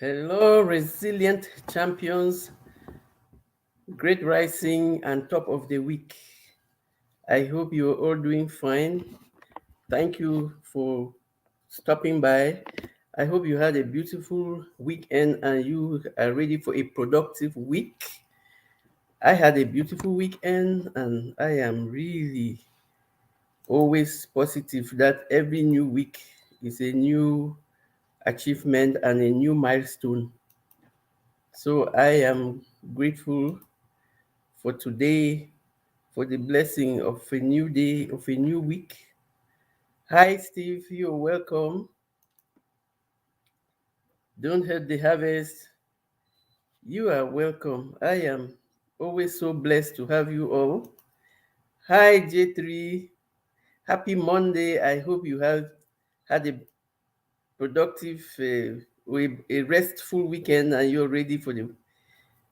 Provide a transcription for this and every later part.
Hello, resilient champions, great rising and top of the week. I hope you're all doing fine. Thank you for stopping by. I hope you had a beautiful weekend and you are ready for a productive week. I had a beautiful weekend and I am really always positive that every new week is a new achievement and a new milestone. So I am grateful for today, for the blessing of a new day, of a new week. Hi, Steve, you're welcome. Don't hurt the harvest. You are welcome. I am always so blessed to have you all. Hi, J3. Happy Monday. I hope you have had a productive, a restful weekend and you're ready for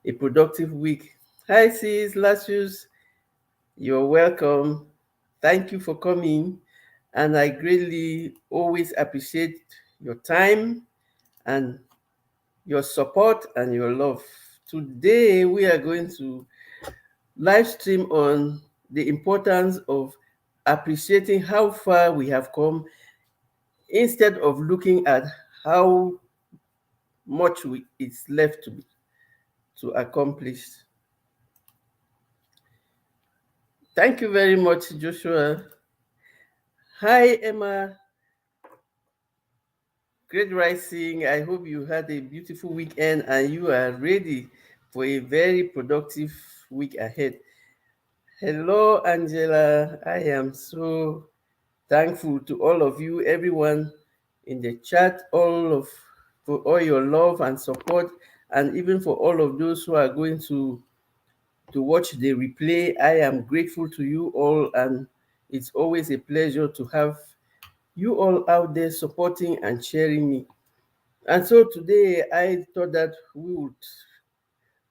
a productive week. Hi, sis, Lasius. You're welcome. Thank you for coming. And I greatly always appreciate your time and your support and your love. Today, we are going to live stream on the importance of appreciating how far we have come instead of looking at how much is left to accomplish. Thank you very much, Joshua. Hi, Emma. Great rising. I hope you had a beautiful weekend and you are ready for a very productive week ahead. Hello, Angela. I am so thankful to all of you, everyone in the chat, for all your love and support, and even for all of those who are going to watch the replay. I am grateful to you all, and it's always a pleasure to have you all out there supporting and sharing me. And so today I thought that we would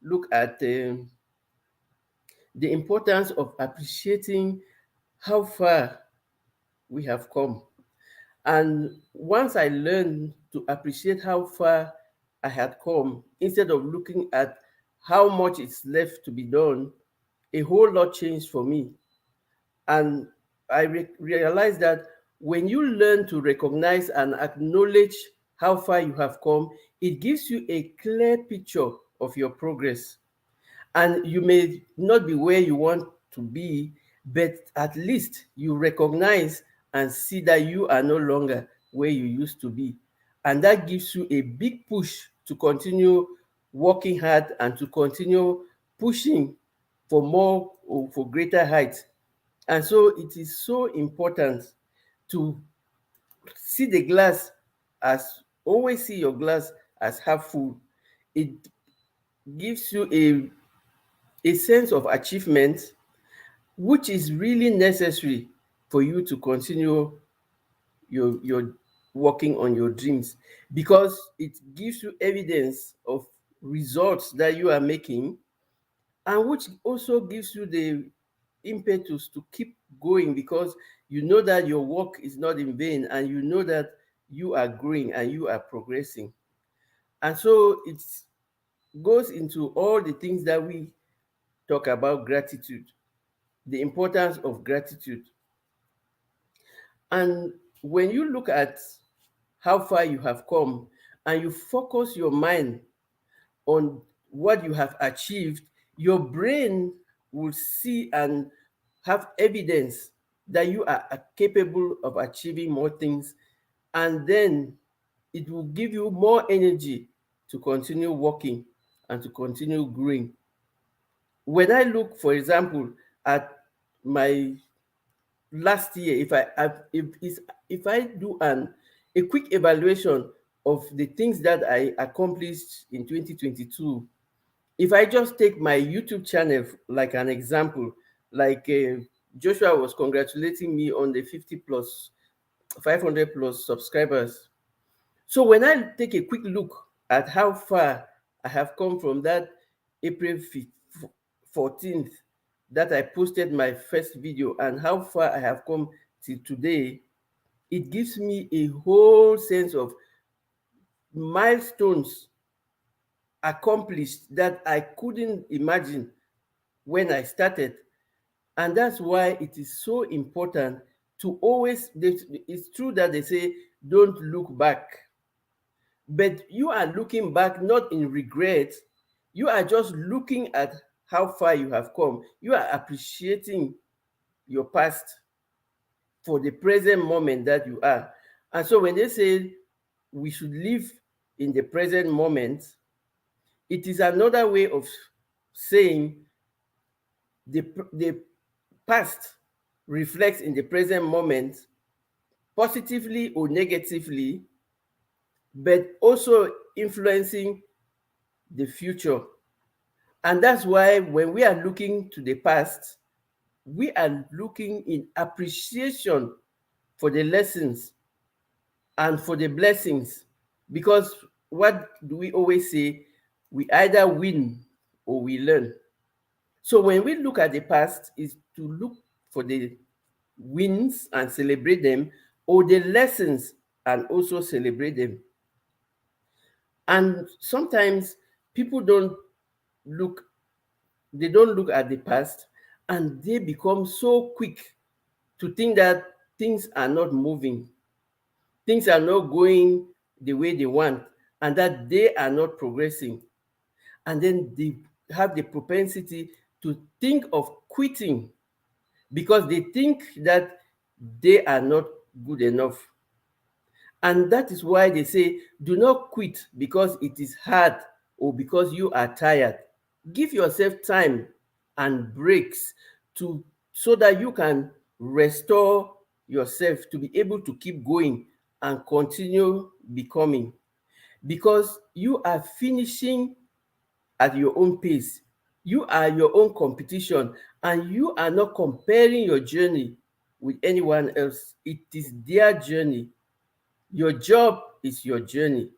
look at the importance of appreciating how far we have come. And once I learned to appreciate how far I had come, instead of looking at how much is left to be done, a whole lot changed for me. And I realized that when you learn to recognize and acknowledge how far you have come, it gives you a clear picture of your progress. And you may not be where you want to be, but at least you recognize and see that you are no longer where you used to be. And that gives you a big push to continue working hard and to continue pushing for more or for greater heights. And so it is so important to see the glass as always see your glass as half full. It gives you a sense of achievement, which is really necessary for you to continue your working on your dreams because it gives you evidence of results that you are making and which also gives you the impetus to keep going because you know that your work is not in vain and you know that you are growing and you are progressing. And so it goes into all the things that we talk about gratitude, the importance of gratitude. And when you look at how far you have come and you focus your mind on what you have achieved, your brain will see and have evidence that you are capable of achieving more things. And then it will give you more energy to continue working and to continue growing. When I look, for example, at my last year, if I do a quick evaluation of the things that I accomplished in 2022, if I just take my YouTube channel like an example, like Joshua was congratulating me on the 50 plus 500 plus subscribers. So when I take a quick look at how far I have come from that April 14th that I posted my first video and how far I have come till today, it gives me a whole sense of milestones accomplished that I couldn't imagine when I started. And that's why it is so important to always, it's true that they say, don't look back. But you are looking back not in regret, you are just looking at how far you have come. You are appreciating your past for the present moment that you are. And so when they say we should live in the present moment, it is another way of saying the past reflects in the present moment positively or negatively, but also influencing the future. And that's why when we are looking to the past, we are looking in appreciation for the lessons and for the blessings. Because what do we always say? We either win or we learn. So when we look at the past, is to look for the wins and celebrate them, or the lessons and also celebrate them. And sometimes people look they don't look at the past, and they become so quick to think that things are not moving, things are not going the way they want, and that they are not progressing. And then they have the propensity to think of quitting because they think that they are not good enough. And that is why they say, do not quit because it is hard or because you are tired. Give yourself time and breaks to so that you can restore yourself to be able to keep going and continue becoming, because you are finishing at your own pace. You are your own competition, and you are not comparing your journey with anyone else. It is their journey. Your job is your journey.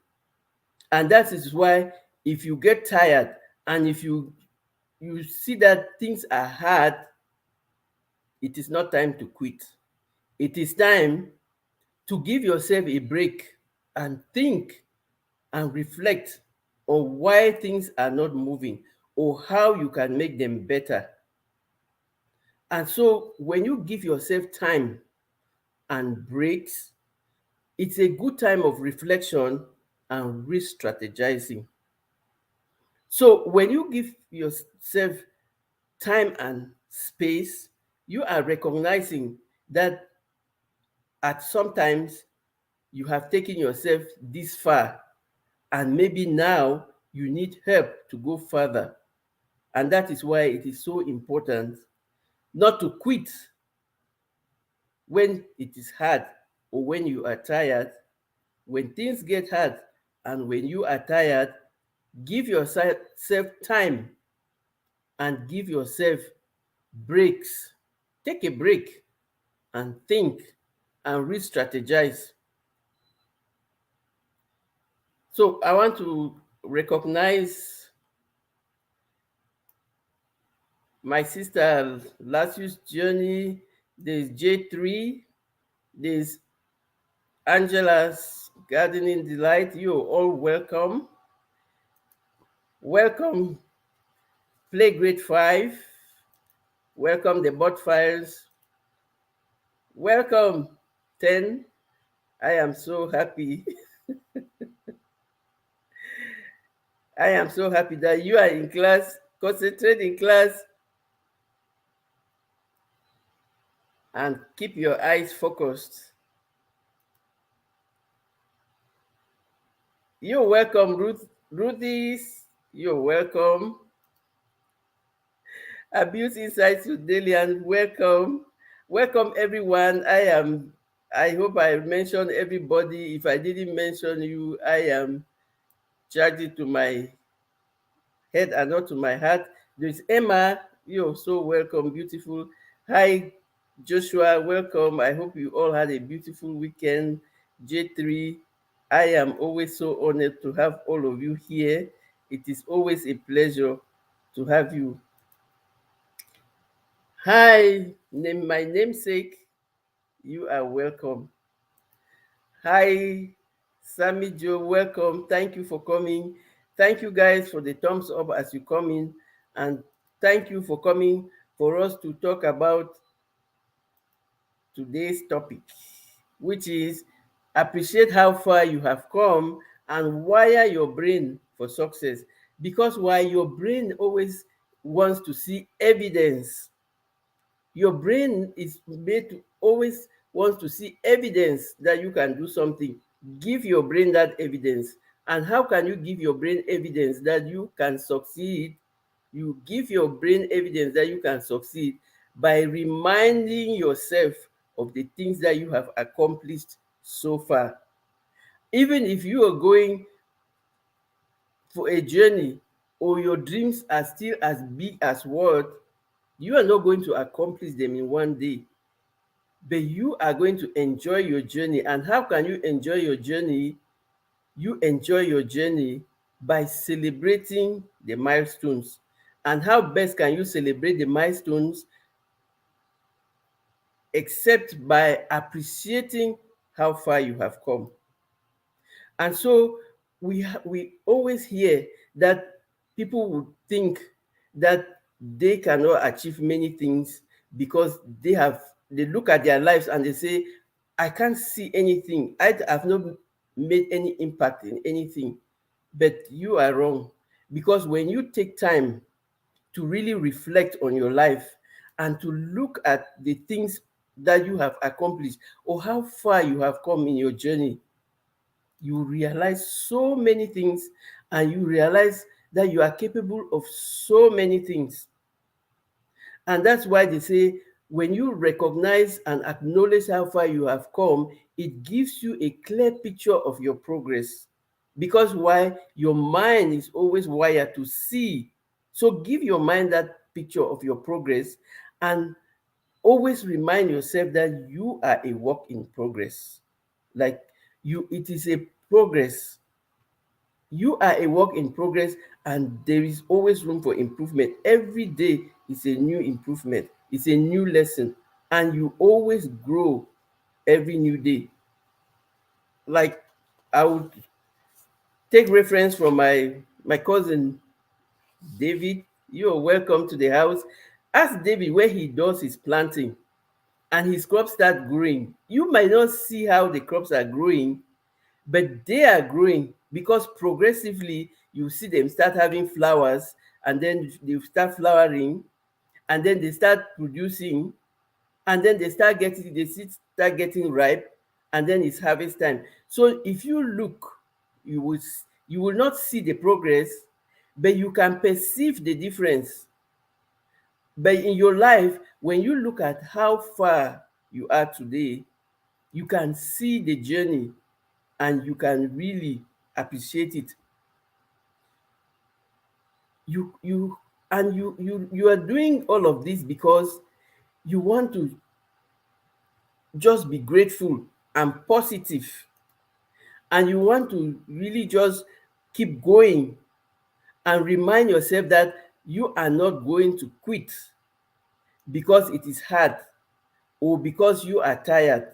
And that is why if you get tired and if you see that things are hard, it is not time to quit. It is time to give yourself a break and think and reflect on why things are not moving or how you can make them better. And so when you give yourself time and breaks, it's a good time of reflection and re-strategizing. So when you give yourself time and space, you are recognizing that at sometimes you have taken yourself this far, and maybe now you need help to go further. And that is why it is so important not to quit when it is hard or when you are tired. When things get hard and when you are tired, give yourself time and give yourself breaks. Take a break and think and re strategize. So I want to recognize my sister Lasius Journey. There's J3, there's Angela's Gardening Delight. You're all welcome. Welcome, Play Grade 5. Welcome, the Bot Files. Welcome, 10. I am so happy. I am so happy that you are in class. Concentrate in class and keep your eyes focused. You're welcome, Ruthie's. You're welcome. Abuse Insights with Delian. Welcome. Welcome, everyone. I hope I mentioned everybody. If I didn't mention you, I am charging to my head and not to my heart. There's Emma. You're so welcome, beautiful. Hi, Joshua. Welcome. I hope you all had a beautiful weekend. J3, I am always so honored to have all of you here. It is always a pleasure to have you. Hi, my namesake. You are welcome. Hi, Sammy Joe. Welcome. Thank you for coming. Thank you guys for the thumbs up as you come in, and thank you for coming for us to talk about today's topic, which is appreciate how far you have come and wire your brain for success. Because while your brain always wants to see evidence, your brain is made to always wants to see evidence that you can do something. Give your brain that evidence. And how can you give your brain evidence that you can succeed? You give your brain evidence that you can succeed by reminding yourself of the things that you have accomplished so far. Even if you are going for a journey or your dreams are still as big as what, you are not going to accomplish them in one day, but you are going to enjoy your journey. And how can you enjoy your journey? You enjoy your journey by celebrating the milestones. And how best can you celebrate the milestones except by appreciating how far you have come? And so we always hear that people would think that they cannot achieve many things because they look at their lives and they say, I can't see anything. I have not made any impact in anything. But you are wrong, because when you take time to really reflect on your life and to look at the things that you have accomplished or how far you have come in your journey, you realize so many things, and you realize that you are capable of so many things. And that's why they say when you recognize and acknowledge how far you have come, it gives you a clear picture of your progress. Because why? Your mind is always wired to see. So give your mind that picture of your progress, and always remind yourself that you are a work in progress. Like it is a progress. You are a work in progress, and there is always room for improvement. Every day is a new improvement, it's a new lesson, and you always grow every new day. Like, I would take reference from my cousin David. You're welcome to the house. Ask David where he does his planting and his crops start growing. You might not see how the crops are growing, but they are growing, because progressively you see them start having flowers, and then they start flowering, and then they start producing, and then start getting ripe, and then it's harvest time. So if you look, you will not see the progress, but you can perceive the difference. But in your life, when you look at how far you are today, you can see the journey, and you can really appreciate it. You are doing all of this because you want to just be grateful and positive, and you want to really just keep going and remind yourself that you are not going to quit because it is hard or because you are tired.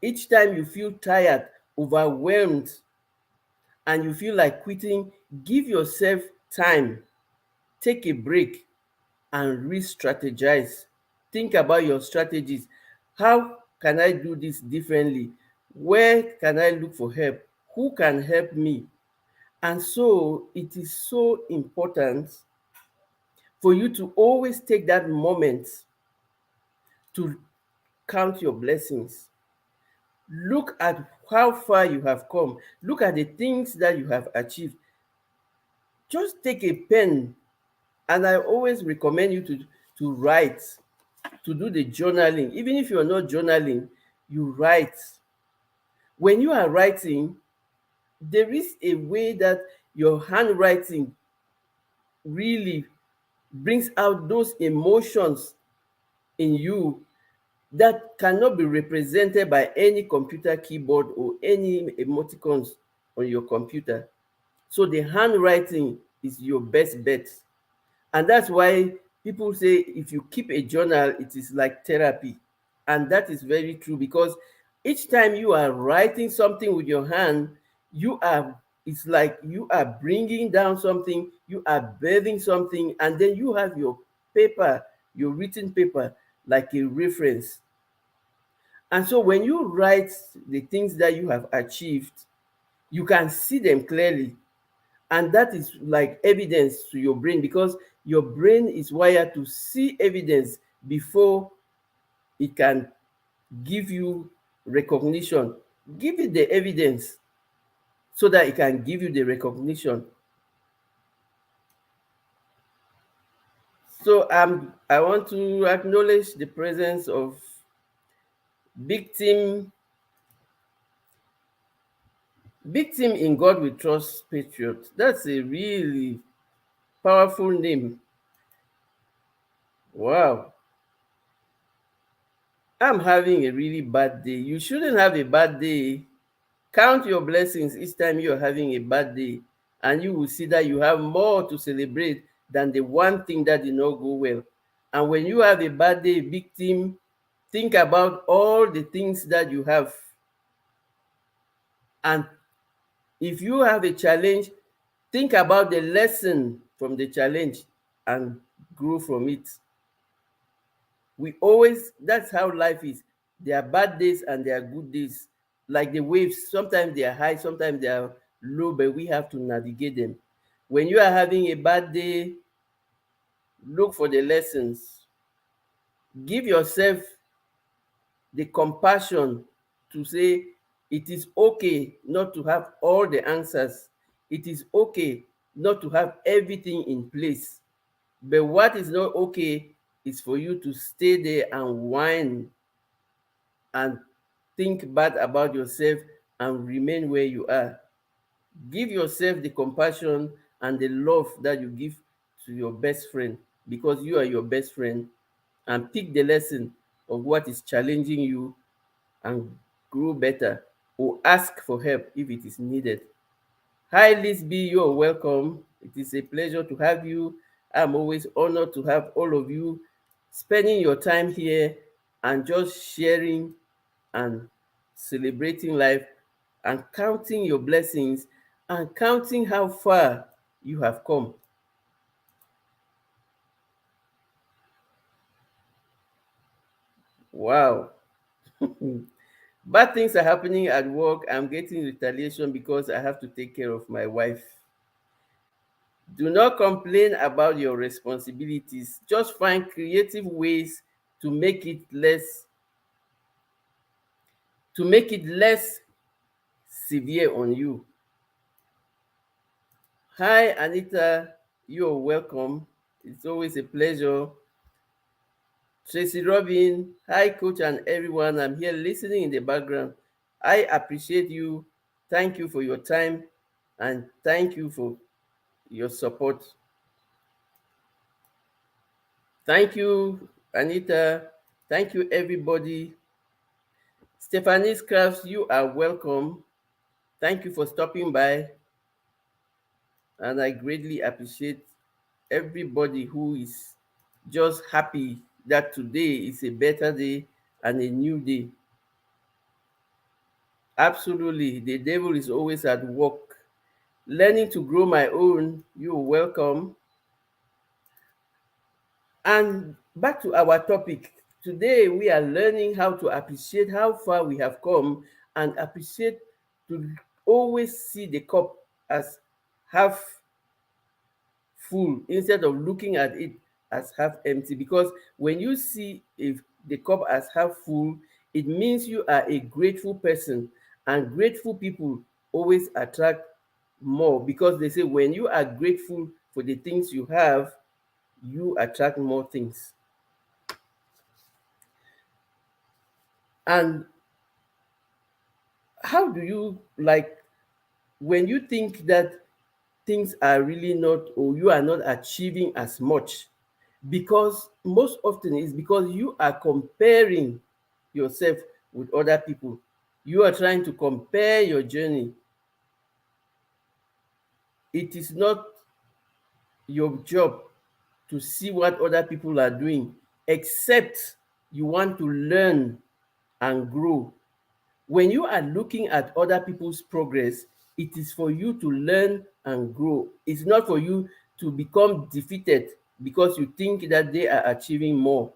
Each time you feel tired, overwhelmed, and you feel like quitting, give yourself time, take a break, and re-strategize. Think about your strategies. How can I do this differently? Where can I look for help? Who can help me? And so it is so important for you to always take that moment to count your blessings. Look at how far you have come. Look at the things that you have achieved. Just take a pen, and I always recommend you to write, to do the journaling. Even if you're not journaling, you write. When you are writing, there is a way that your handwriting really brings out those emotions in you that cannot be represented by any computer keyboard or any emoticons on your computer. So the handwriting is your best bet. And that's why people say if you keep a journal, it is like therapy. And that is very true, because each time you are writing something with your hand, you are It's like you are bringing down something, you are birthing something, and then you have your paper, your written paper, like a reference. And so when you write the things that you have achieved, you can see them clearly. And that is like evidence to your brain, because your brain is wired to see evidence before it can give you recognition. Give it the evidence so that it can give you the recognition. So I want to acknowledge the presence of Big Team, Big Team in God We Trust Patriot. That's a really powerful name. Wow. I'm having a really bad day. You shouldn't have a bad day. Count your blessings each time you're having a bad day, and you will see that you have more to celebrate than the one thing that did not go well. And when you have a bad day, Big Team, think about all the things that you have. And if you have a challenge, think about the lesson from the challenge and grow from it. That's how life is. There are bad days and there are good days. Like the waves, sometimes they are high, sometimes they are low, but we have to navigate them. When you are having a bad day, look for the lessons. Give yourself the compassion to say it is okay not to have all the answers. It is okay not to have everything in place. But what is not okay is for you to stay there and whine and think bad about yourself and remain where you are. Give yourself the compassion and the love that you give to your best friend, because you are your best friend, and pick the lesson of what is challenging you and grow better, or ask for help if it is needed. Hi, Liz B, you're welcome. It is a pleasure to have you. I'm always honored to have all of you spending your time here and just sharing and celebrating life and counting your blessings and counting how far you have come. Wow. Bad things are happening at work. I'm getting retaliation because I have to take care of my wife. Do not complain about your responsibilities. Just find creative ways to make it less to make it less severe on you. Hi Anita, you're welcome. It's always a pleasure. Tracy Robin, hi coach and everyone. I'm here listening in the background. I appreciate you. Thank you for your time and thank you for your support. Thank you, Anita. Thank you, everybody. Stephanie Crafts, you are welcome. Thank you for stopping by, and I greatly appreciate everybody who is just happy that today is a better day and a new day. Absolutely, the devil is always at work. Learning to grow my own, you're welcome. And back to our topic. Today, we are learning how to appreciate how far we have come and appreciate to always see the cup as half full instead of looking at it as half empty. Because when you see if the cup as half full, it means you are a grateful person, and grateful people always attract more, because they say when you are grateful for the things you have, you attract more things. And how do you like when you think that things are really not, or you are not achieving as much, because most often it's because you are comparing yourself with other people. You are trying to compare your journey. It is not your job to see what other people are doing, except you want to learn and grow. When you are looking at other people's progress, It is for you to learn and grow. It's not for you to become defeated because you think that they are achieving more,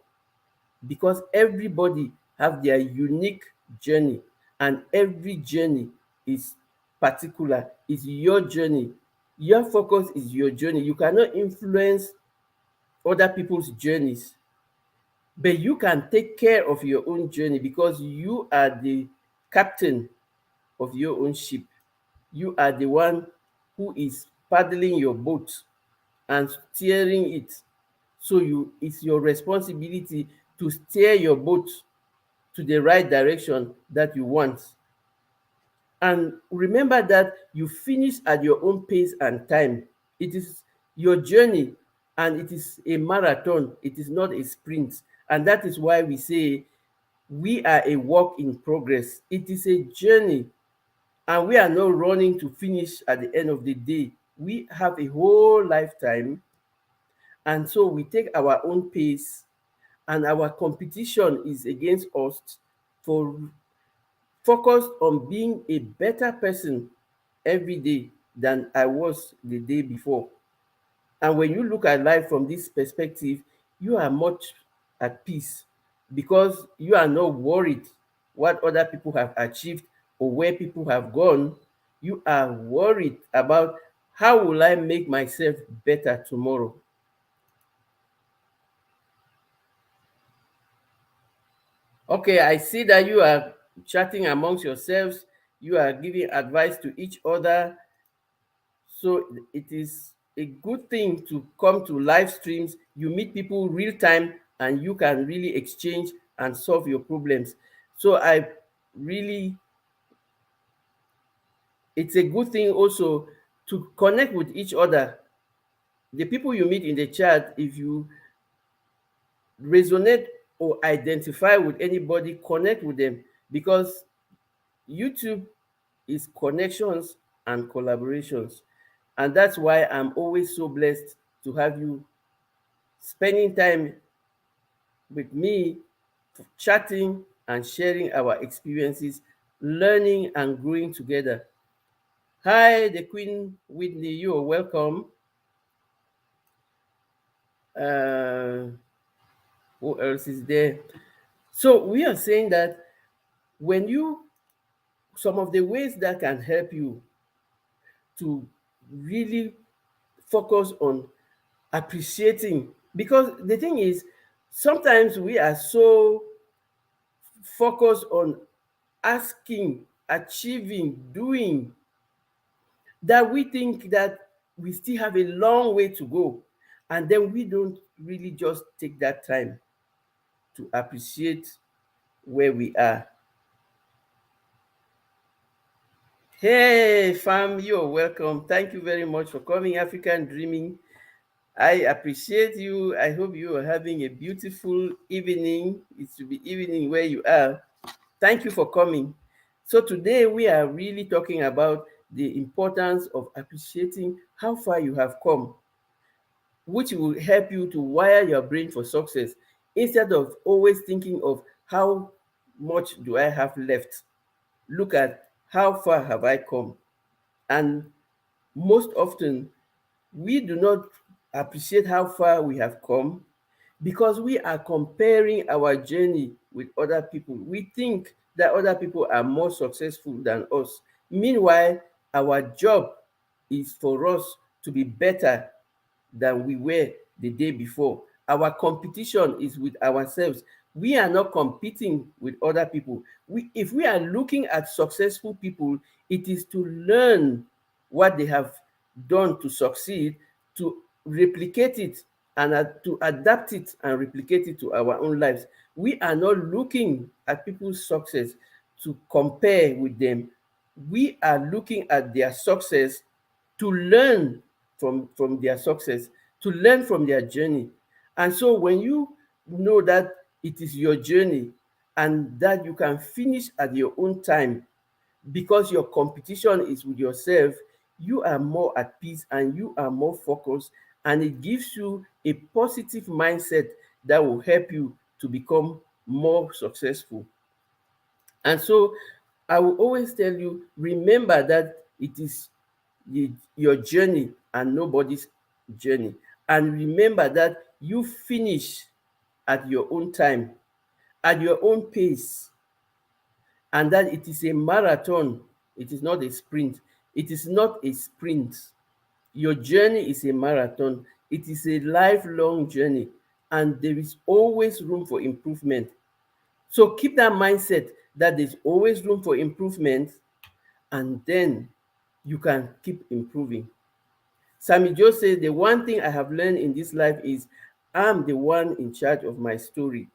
because everybody have their unique journey, and every journey is particular. It's your journey. Your focus is your journey. You cannot influence other people's journeys, but you can take care of your own journey because you are the captain of your own ship. You are the one who is paddling your boat and steering it. So it's your responsibility to steer your boat to the right direction that you want. And remember that you finish at your own pace and time. It is your journey, and it is a marathon, it is not a sprint. And that is why we say we are a work in progress. It is a journey, and we are not running to finish at the end of the day. We have a whole lifetime, and so we take our own pace, and our competition is against us for focused on being a better person every day than I was the day before. And when you look at life from this perspective, you are much at peace because you are not worried what other people have achieved or where people have gone. You are worried about how will I make myself better tomorrow. Okay, I see that you are chatting amongst yourselves. You are giving advice to each other. So it is a good thing to come to live streams. You meet people real time and you can really exchange and solve your problems. So I really, it's a good thing also to connect with each other. The people you meet in the chat, if you resonate or identify with anybody, connect with them, because YouTube is connections and collaborations. And that's why I'm always so blessed to have you spending time with me, chatting and sharing our experiences, learning and growing together. Hi, the Queen Whitney, you are welcome. Uh, who else is there? So we are saying that when you, some of the ways that can help you to really focus on appreciating, because the thing is, sometimes we are so focused on asking, achieving, doing, that we think that we still have a long way to go. And then we don't really just take that time to appreciate where we are. Hey, fam, you're welcome. Thank you very much for coming, African Dreaming. I appreciate you. I hope you are having a beautiful evening. It should be evening where you are. Thank you for coming. So today we are really talking about the importance of appreciating how far you have come, which will help you to wire your brain for success instead of always thinking of how much do I have left. Look at how far have I come. And most often, we do not appreciate how far we have come because we are comparing our journey with other people. We think that other people are more successful than us. Meanwhile, our job is for us to be better than we were the day before. Our competition is with ourselves. We are not competing with other people. If we are looking at successful people, it is to learn what they have done to succeed, to replicate it, and to adapt it and replicate it to our own lives. We are not looking at people's success to compare with them. We are looking at their success to learn from their success, to learn from their journey. And so when you know that it is your journey and that you can finish at your own time because your competition is with yourself, you are more at peace and you are more focused, and it gives you a positive mindset that will help you to become more successful. And so I will always tell you, remember that It is your journey and nobody's journey. And remember that you finish at your own time, at your own pace, and that it is a marathon. It is not a sprint. It is not a sprint. Your journey is a marathon. It is a lifelong journey, and there is always room for improvement. So keep that mindset that there's always room for improvement, and then you can keep improving. Sammy Joe says, the one thing I have learned in this life is I'm the one in charge of my story.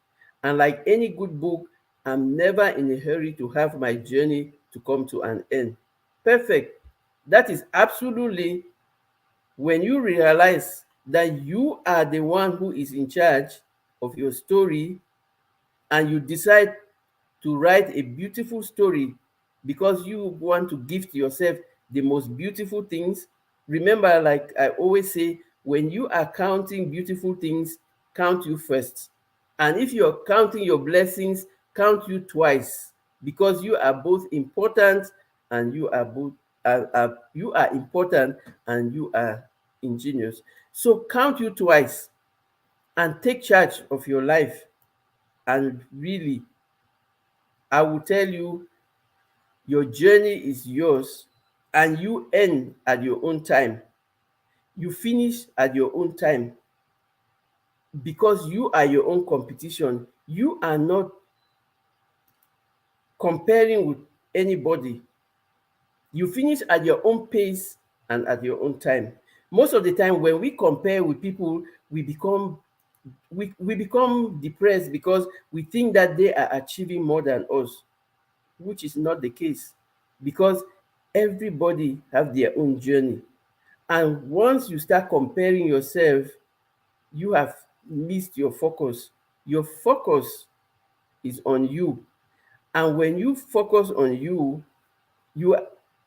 And like any good book, I'm never in a hurry to have my journey to come to an end. Perfect. That is absolutely when you realize that you are the one who is in charge of your story, and you decide to write a beautiful story because you want to gift yourself the most beautiful things. Remember, like I always say, when you are counting beautiful things, count you first. And if you're counting your blessings, count you twice, because you are both important, and you are both you are important, and you are ingenious. So count you twice and take charge of your life. And really, I will tell you, your journey is yours, and you end at your own time. You finish at your own time, because you are your own competition. You are not comparing with anybody. You finish at your own pace and at your own time. Most of the time, when we compare with people, we become depressed because we think that they are achieving more than us, which is not the case, because everybody have their own journey. And once you start comparing yourself, you have missed your focus. Your focus is on you. And when you focus on you, you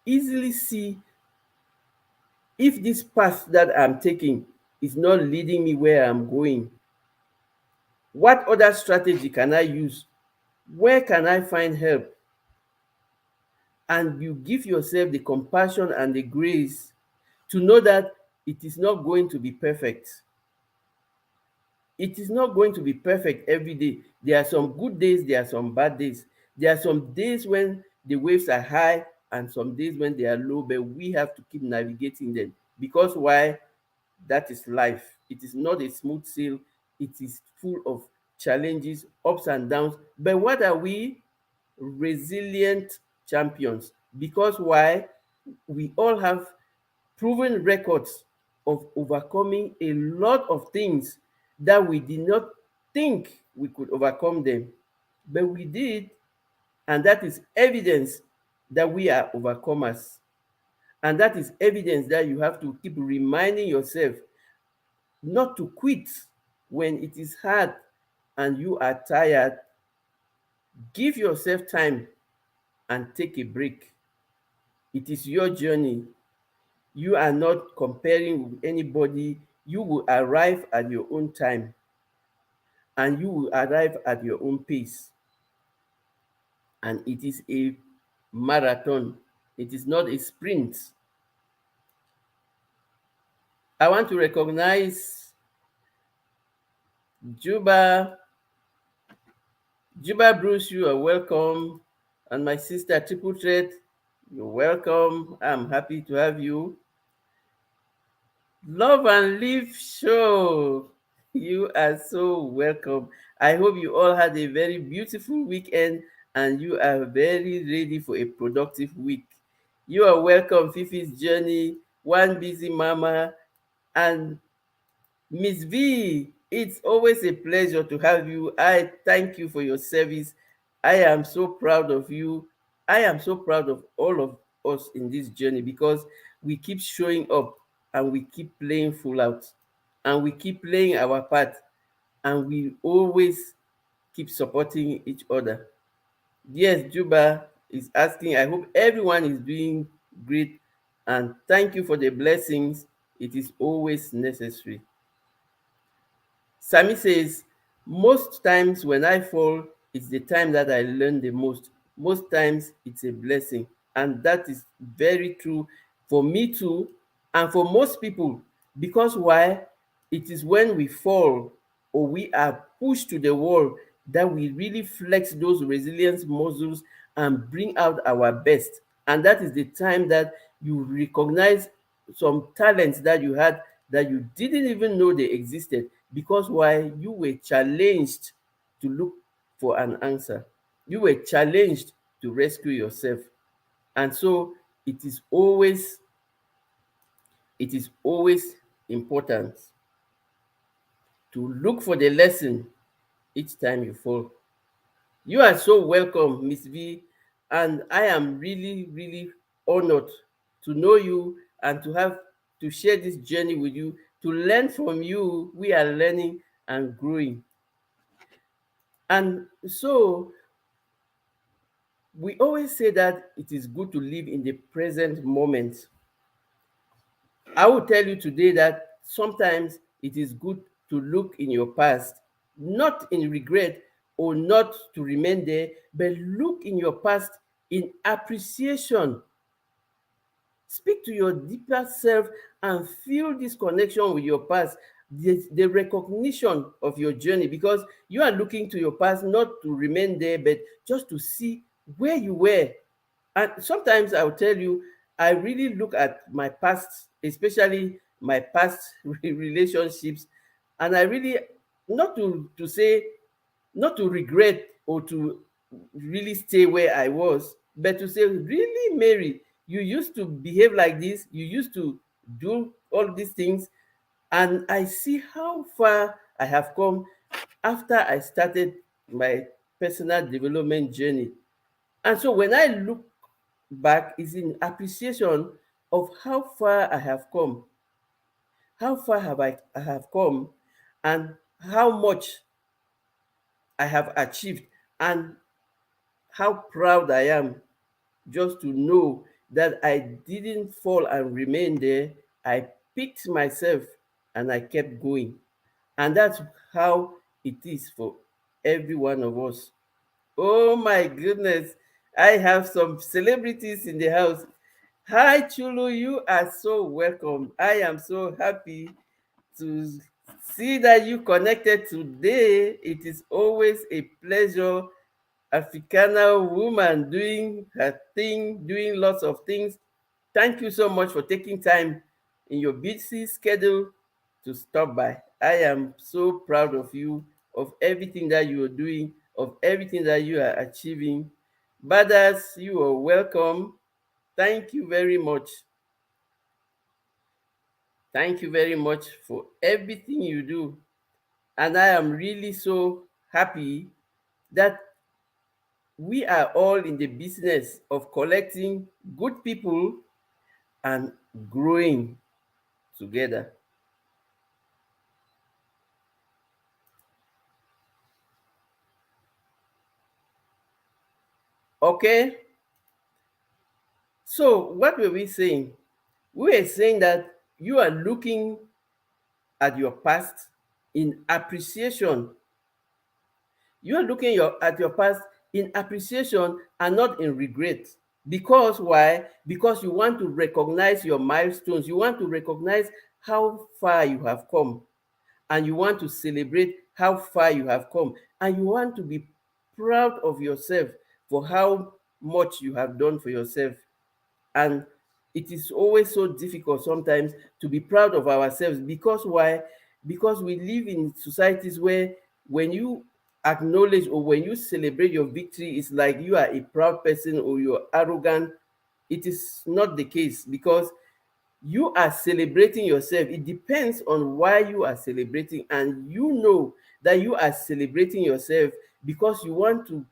easily see if this path that I'm taking is not leading me where I'm going. What other strategy can I use? Where can I find help? And you give yourself the compassion and the grace to know that it is not going to be perfect. It is not going to be perfect every day. There are some good days, there are some bad days. There are some days when the waves are high and some days when they are low, but we have to keep navigating them. Because why? That is life. It is not a smooth sail, it is full of challenges, ups and downs. But what are we? Resilient champions. Because why? We all have proven records of overcoming a lot of things that we did not think we could overcome them, but we did. And that is evidence that we are overcomers. And that is evidence that you have to keep reminding yourself not to quit when it is hard and you are tired. Give yourself time and take a break. It is your journey. You are not comparing with anybody. You will arrive at your own time, and you will arrive at your own pace. And it is a marathon, it is not a sprint. I want to recognize Juba. Juba Bruce, you are welcome. And my sister Triple Threat, you're welcome. I'm happy to have you. Love and Live Show, you are so welcome. I hope you all had a very beautiful weekend and you are very ready for a productive week. You are welcome, Fifi's Journey, One Busy Mama, and Miss V. It's always a pleasure to have you. I thank you for your service. I am so proud of you. I am so proud of all of us in this journey, because we keep showing up and we keep playing full out and we keep playing our part, and we always keep supporting each other. Yes, Juba is asking, I hope everyone is doing great, and thank you for the blessings. It is always necessary. Sami says, most times when I fall, it's the time that I learn the most. Most times it's a blessing. And that is very true for me too, and for most people. Because why? It is when we fall or we are pushed to the wall that we really flex those resilience muscles and bring out our best. And that is the time that you recognize some talents that you had that you didn't even know they existed. Because why? You were challenged to look for an answer. You were challenged to rescue yourself. And so it is always it is always important to look for the lesson each time you fall. You are so welcome, Miss V, and I am really, really honored to know you and to share this journey with you, to learn from you. We are learning and growing. And so we always say that it is good to live in the present moment. I will tell you today that sometimes it is good to look in your past, not in regret or not to remain there, but look in your past in appreciation. Speak to your deeper self and feel this connection with your past, the recognition of your journey, because you are looking to your past not to remain there, but just to see where you were. And sometimes I'll tell you, I really look at my past, especially my past relationships, and I really, not to say, not to regret or to really stay where I was, but to say, really, Mary, you used to behave like this, you used to do all these things, and I see how far I have come after I started my personal development journey. And so when I look back, it's in appreciation of how far I have come. How far I have come, and how much I have achieved, and how proud I am just to know that I didn't fall and remain there. I picked myself and I kept going. And that's how it is for every one of us. Oh my goodness. I have some celebrities in the house. Hi, Chulu. You are so welcome. I am so happy to see that you connected today. It is always a pleasure. Africana woman doing her thing, doing lots of things. Thank you so much for taking time in your busy schedule to stop by. I am so proud of you, of everything that you are doing, of everything that you are achieving. Badas, you are welcome. Thank you very much. Thank you very much for everything you do. And I am really so happy that we are all in the business of collecting good people and growing together. Okay, so what were we saying? We were saying that you are looking at your past in appreciation. You are looking at your past in appreciation and not in regret. Because why? Because you want to recognize your milestones. You want to recognize how far you have come, and you want to celebrate how far you have come, and you want to be proud of yourself for how much you have done for yourself. And it is always so difficult sometimes to be proud of ourselves. Because why? Because we live in societies where when you acknowledge or when you celebrate your victory, it's like you are a proud person or you're arrogant. It is not the case, because you are celebrating yourself. It depends on why you are celebrating, and you know that you are celebrating yourself because you want to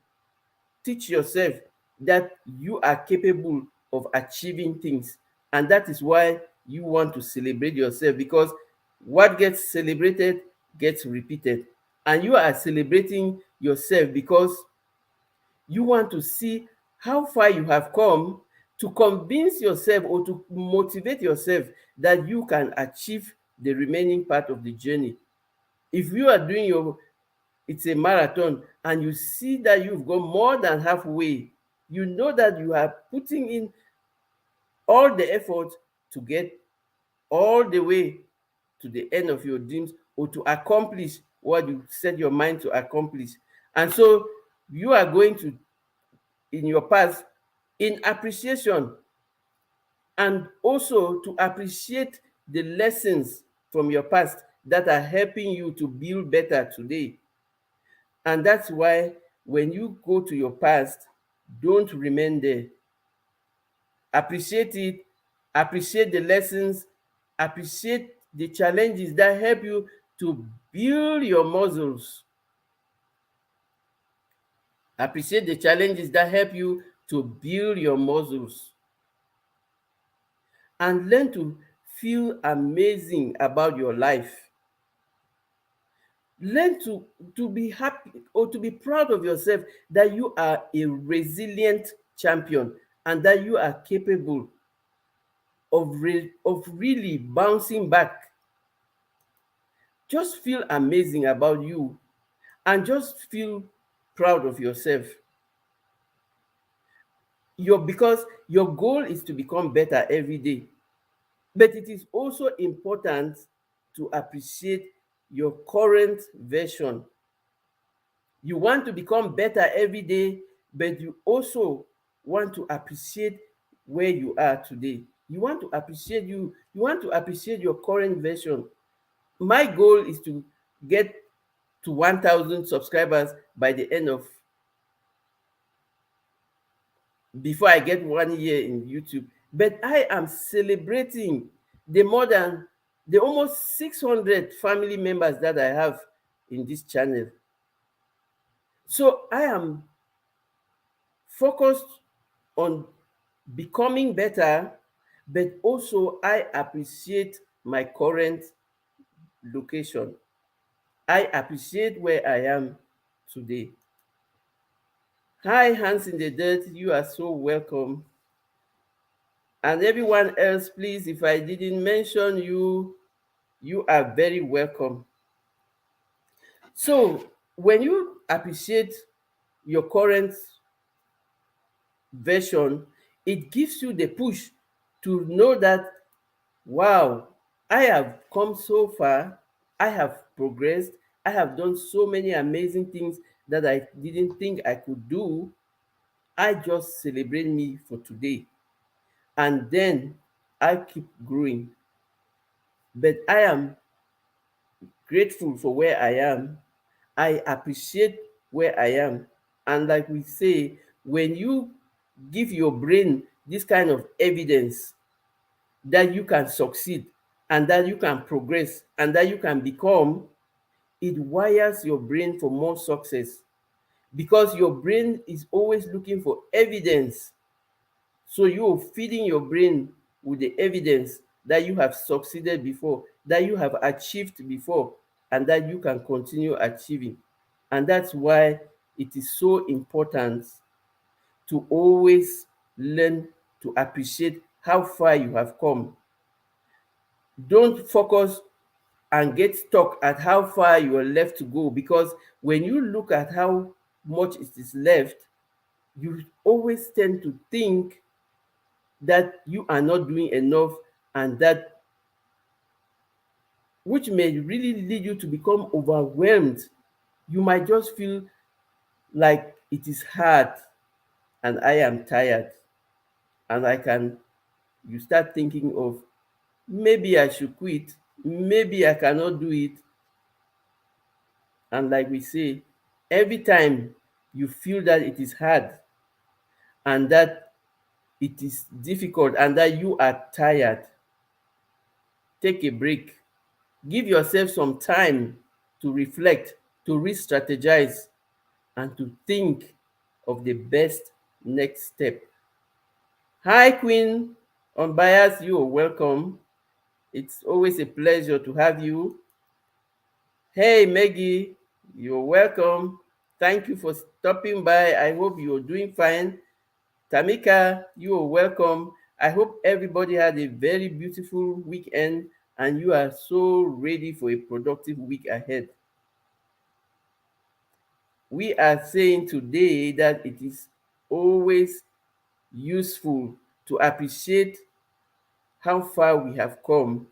teach yourself that you are capable of achieving things. And that is why you want to celebrate yourself, because what gets celebrated gets repeated. And you are celebrating yourself because you want to see how far you have come, to convince yourself or to motivate yourself that you can achieve the remaining part of the journey. If you are doing it's a marathon, and you see that you've gone more than halfway, You know that you are putting in all the effort to get all the way to the end of your dreams or to accomplish what you set your mind to accomplish. And so you are going to, in your past, in appreciation, and also to appreciate the lessons from your past that are helping you to build better today. And that's why when you go to your past, don't remain there. Appreciate it, appreciate the lessons, appreciate the challenges that help you to build your muscles. Appreciate the challenges that help you to build your muscles. And learn to feel amazing about your life. Learn to be happy or to be proud of yourself that you are a resilient champion and that you are capable of really bouncing back. Just feel amazing about you and just feel proud of yourself. Because your goal is to become better every day. But it is also important to appreciate your current version. You want to become better every day, but you also want to appreciate where you are today. You want to appreciate you want to appreciate your current version. My goal is to get to 1,000 subscribers by the end of, before I get 1 year in YouTube. But I am celebrating the more than the almost 600 family members that I have in this channel. So I am focused on becoming better, but also I appreciate my current location. I appreciate where I am today. Hi, Hands in the Dirt, you are so welcome. And everyone else, please, if I didn't mention you, you are very welcome. So, when you appreciate your current version, it gives you the push to know that, wow, I have come so far, I have progressed, I have done so many amazing things that I didn't think I could do. I just celebrate me for today. And then I keep growing. But I am grateful for where I am. I appreciate where I am. And like we say, when you give your brain this kind of evidence that you can succeed and that you can progress and that you can become, it wires your brain for more success, because your brain is always looking for evidence. So you're feeding your brain with the evidence that you have succeeded before, that you have achieved before, and that you can continue achieving. And that's why it is so important to always learn to appreciate how far you have come. Don't focus and get stuck at how far you are left to go, because when you look at how much it is left, you always tend to think that you are not doing enough, and that, which may really lead you to become overwhelmed. You might just feel like it is hard and I am tired, and you start thinking of, maybe I should quit, maybe I cannot do it. And like we say, every time you feel that it is hard and that it is difficult and that you are tired, take a break. Give yourself some time to reflect, to re-strategize, and to think of the best next step. Hi, Queen Unbiased, you are welcome. It's always a pleasure to have you. Hey, Maggie, you're welcome. Thank you for stopping by. I hope you're doing fine. Tamika, you are welcome. I hope everybody had a very beautiful weekend and you are so ready for a productive week ahead. We are saying today that it is always useful to appreciate how far we have come,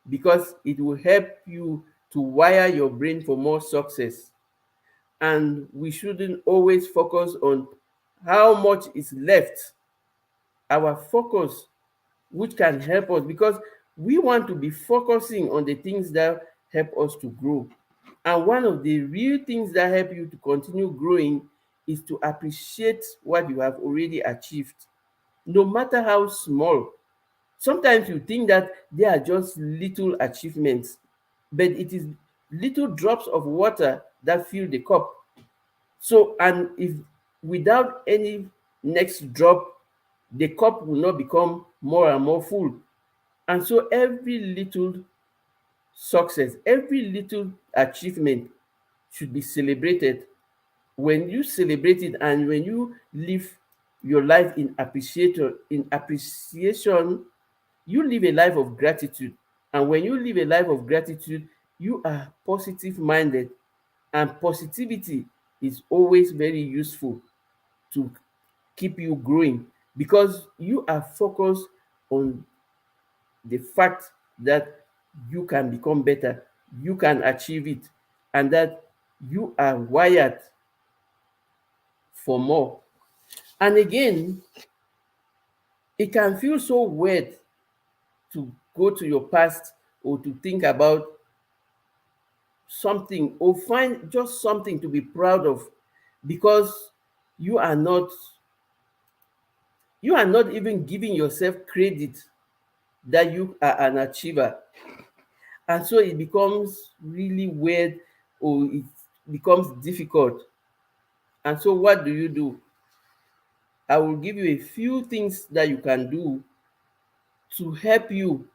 because it will help you to wire your brain for more success. And we shouldn't always focus on how much is left. Our focus, which can help us, because we want to be focusing on the things that help us to grow. And one of the real things that help you to continue growing is to appreciate what you have already achieved, no matter how small. Sometimes you think that they are just little achievements, but it is little drops of water that fill the cup. So, and if without any next drop, the cup will not become more and more full. And so, every little success, every little achievement should be celebrated. When you celebrate it and when you live your life in appreciation, you live a life of gratitude. And when you live a life of gratitude, you are positive minded, and positivity is always very useful to keep you growing, because you are focused on the fact that you can become better, you can achieve it, and that you are wired for more. And again, it can feel so weird to go to your past or to think about something or find just something to be proud of, because you are not you are not even giving yourself credit that you are an achiever. And so it becomes really weird, or it becomes difficult. And so what do? I will give you a few things that you can do to help you,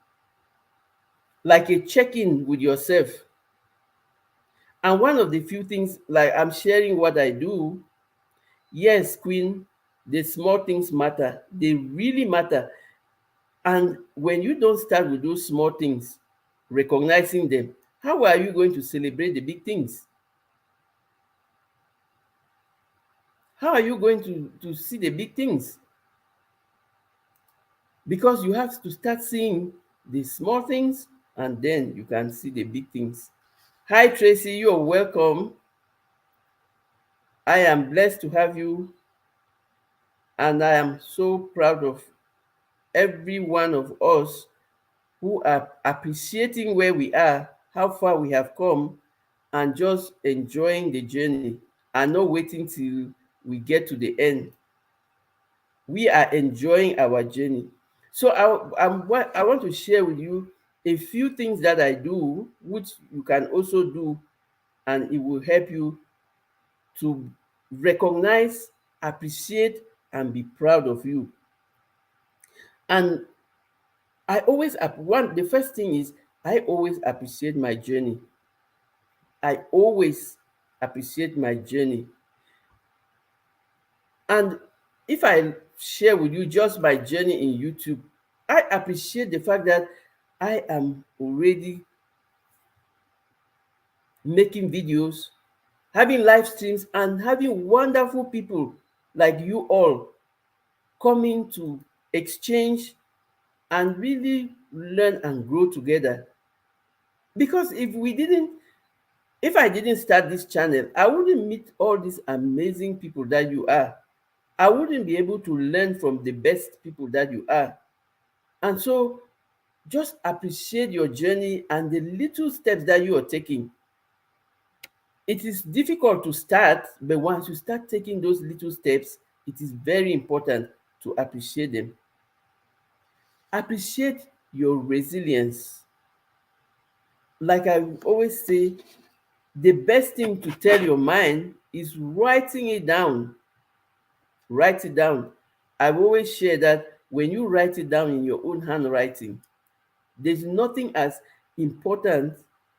like a check-in with yourself. And one of the few things, like I'm sharing what I do. Yes, Queen, the small things matter. They really matter. And when you don't start with those small things, recognizing them, how are you going to celebrate the big things? How are you going to see the big things? Because you have to start seeing the small things, and then you can see the big things. Hi, Tracy, you're welcome. I am blessed to have you, and I am so proud of every one of us who are appreciating where we are, how far we have come, and just enjoying the journey and not waiting till we get to the end. We are enjoying our journey. So I want to share with you a few things that I do, which you can also do, and it will help you to recognize, appreciate, and be proud of you. And the first thing is, I always appreciate my journey. I always appreciate my journey. And if I share with you just my journey in YouTube, I appreciate the fact that I am already making videos, having live streams, and having wonderful people like you all coming to exchange and really learn and grow together. Because if I didn't start this channel, I wouldn't meet all these amazing people that you are. I wouldn't be able to learn from the best people that you are. And so just appreciate your journey and the little steps that you are taking. It is difficult to start, but once you start taking those little steps, it is very important to appreciate them. Appreciate your resilience. Like I always say, the best thing to tell your mind is writing it down. Write it down. I've always shared that when you write it down in your own handwriting, there's nothing as important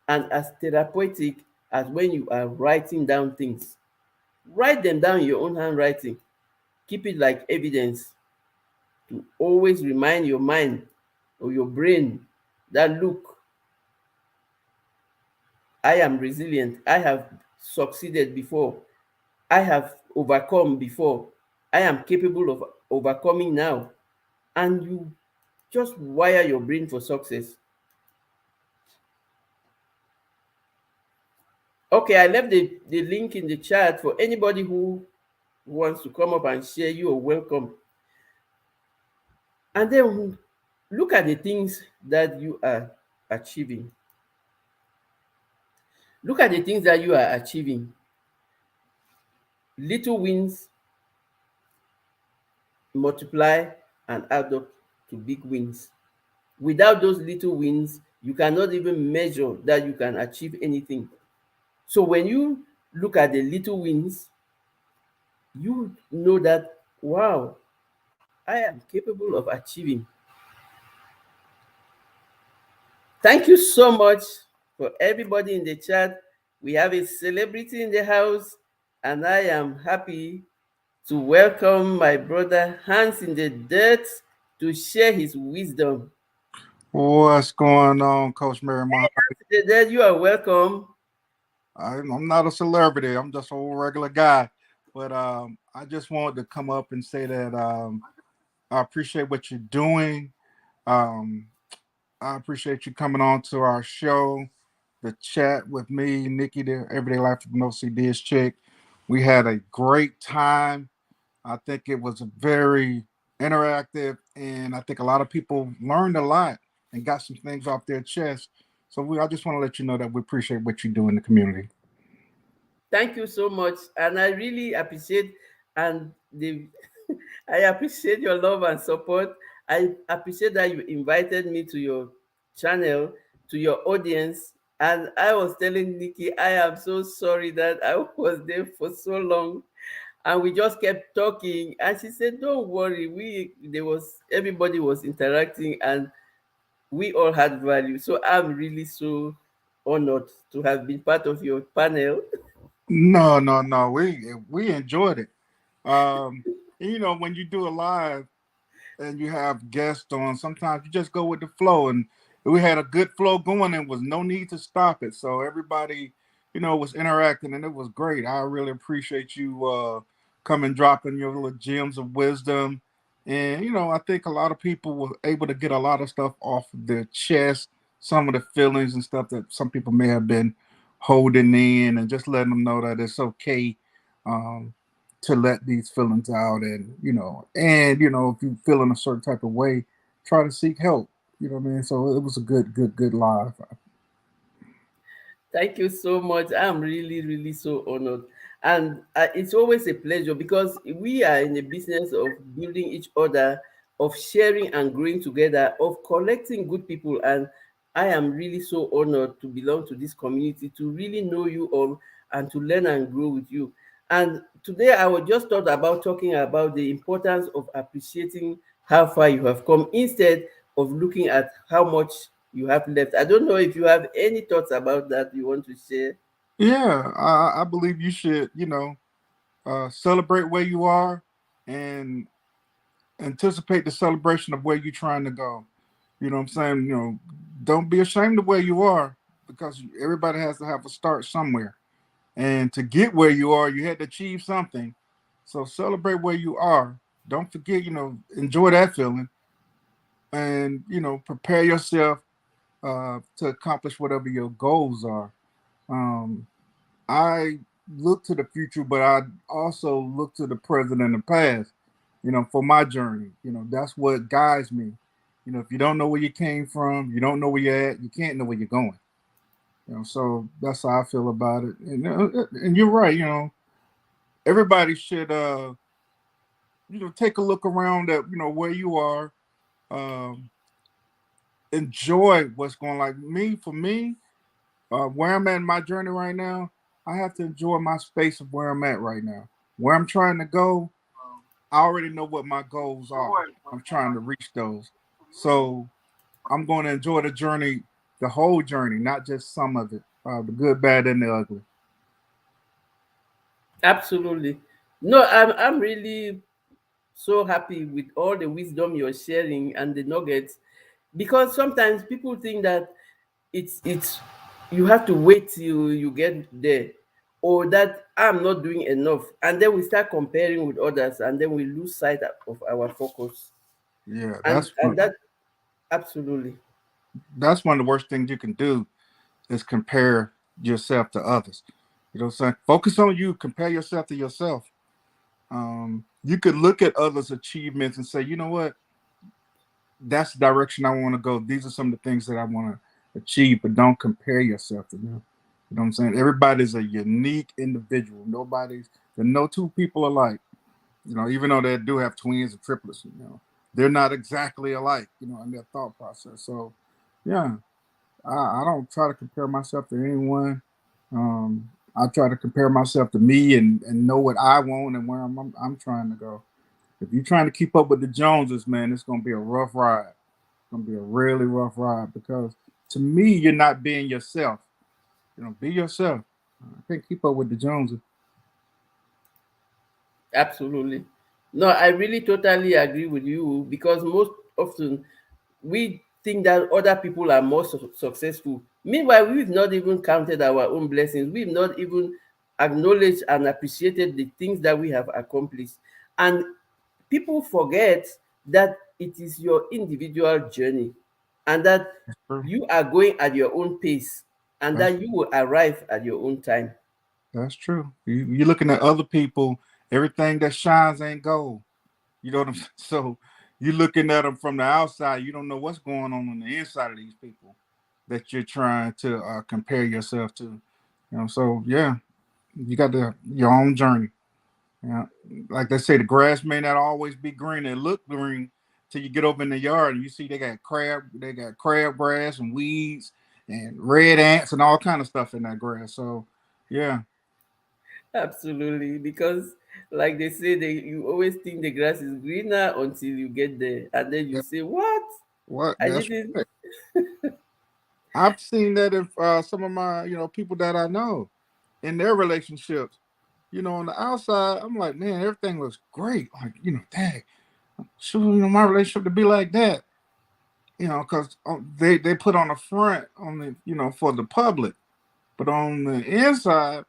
and as therapeutic as when you are writing down things. Write them down in your own handwriting. Keep it like evidence to always remind your mind or your brain that, look, I am resilient. I have succeeded before. I have overcome before. I am capable of overcoming now. And you just wire your brain for success. Okay, I left the link in the chat for anybody who wants to come up and share. You are welcome. And then look at the things that you are achieving. Look at the things that you are achieving. Little wins multiply and add up to big wins. Without those little wins, you cannot even measure that you can achieve anything. So when you look at the little wins, you know that, wow, I am capable of achieving. Thank you so much for everybody in the chat. We have a celebrity in the house, and I am happy to welcome my brother Hans in the dirt to share his wisdom. What's going on, Coach Mary Mom? Hans in the dirt, you are welcome. I'm not a celebrity. I'm just a regular guy. But I just wanted to come up and say that I appreciate what you're doing. Um, I appreciate you coming on to our show, the chat with me, Nikki, the Everyday Life with No CDs chick. We had a great time. I think it was very interactive, and I think a lot of people learned a lot and got some things off their chest. So I just want to let you know that we appreciate what you do in the community. Thank you so much, and I really appreciate and the I appreciate your love and support. I appreciate that you invited me to your channel, to your audience. And I was telling Nikki, I am so sorry that I was there for so long. And we just kept talking. And she said, don't worry. Everybody was interacting and we all had value. So I'm really so honored to have been part of your panel. No, no, no. We enjoyed it. And, when you do a live and you have guests on, sometimes you just go with the flow, and we had a good flow going, and was no need to stop it. So everybody, was interacting, and it was great. I really appreciate you coming, dropping your little gems of wisdom, and I think a lot of people were able to get a lot of stuff off of their chest, some of the feelings and stuff that some people may have been holding in, and just letting them know that it's okay. Um, to let these feelings out, and if you feel in a certain type of way, try to seek help. You know what I mean? So it was a good live. Thank you so much. I'm really, really so honored. And it's always a pleasure because we are in the business of building each other, of sharing and growing together, of collecting good people. And I am really so honored to belong to this community, to really know you all and to learn and grow with you. And today I was just thought about talking about the importance of appreciating how far you have come instead of looking at how much you have left. I don't know if you have any thoughts about that you want to share. Yeah, I believe you should, celebrate where you are and anticipate the celebration of where you're trying to go. You know what I'm saying? Don't be ashamed of where you are, because everybody has to have a start somewhere. And to get where you are, you had to achieve something. So celebrate where you are. Don't forget, enjoy that feeling, and prepare yourself to accomplish whatever your goals are. Um, I look to the future, but I also look to the present and the past. For my journey, that's what guides me. If you don't know where you came from, you don't know where you're at, you can't know where you're going. So that's how I feel about it. And you're right. Everybody should take a look around at where you are. Um, Enjoy what's going, like me. For me, where I'm at in my journey right now, I have to enjoy my space of where I'm at right now. Where I'm trying to go, I already know what my goals are. I'm trying to reach those. So I'm going to enjoy the journey, the whole journey, not just some of it, the good, bad, and the ugly. Absolutely. No, I'm really so happy with all the wisdom you're sharing and the nuggets, because sometimes people think that it's you have to wait till you get there. or that I'm not doing enough. And then we start comparing with others, and then we lose sight of our focus. Yeah, And that absolutely. that's one of the worst things you can do is compare yourself to others. You know what I'm saying? Focus on you, compare yourself to yourself. You could look at others' achievements and say, you know what, that's the direction I want to go. These are some of the things that I want to achieve, but don't compare yourself to them. You know what I'm saying? Everybody's a unique individual. There are no two people alike. You know, even though they do have twins and triplets, you know, they're not exactly alike, you know, in their thought process. So, yeah, I don't try to compare myself to anyone. I try to compare myself to me and know what I want and where I'm trying to go. If you're trying to keep up with the Joneses, man, it's gonna be a rough ride. It's gonna be a really rough ride because to me, you're not being yourself. You know, be yourself. I can't keep up with the Joneses. Absolutely. No, I really totally agree with you, because most often we think that other people are more successful. Meanwhile, we've not even counted our own blessings. We've not even acknowledged and appreciated the things that we have accomplished. And people forget that it is your individual journey, and that That's true. you are going at your own pace, and That's that you will arrive at your own time. that's true. You're looking at other people. Everything that shines ain't gold. You know what I'm saying? So you're looking at them from the outside. You don't know what's going on the inside of these people that you're trying to compare yourself to. You know, so yeah, you got your own journey. Yeah, like they say, the grass may not always be green. It look green till you get over in the yard and you see they got crab grass and weeds and red ants and all kind of stuff in that grass. So yeah, Absolutely, because like they say, you always think the grass is greener until you get there, and then you yeah, say, "What? what I that's didn't." right. I've seen that in some of my people that I know in their relationships. You know, on the outside, I'm like, man, everything looks great. Like, dang, sure, my relationship to be like that. Because they put on the front on the for the public, but on the inside,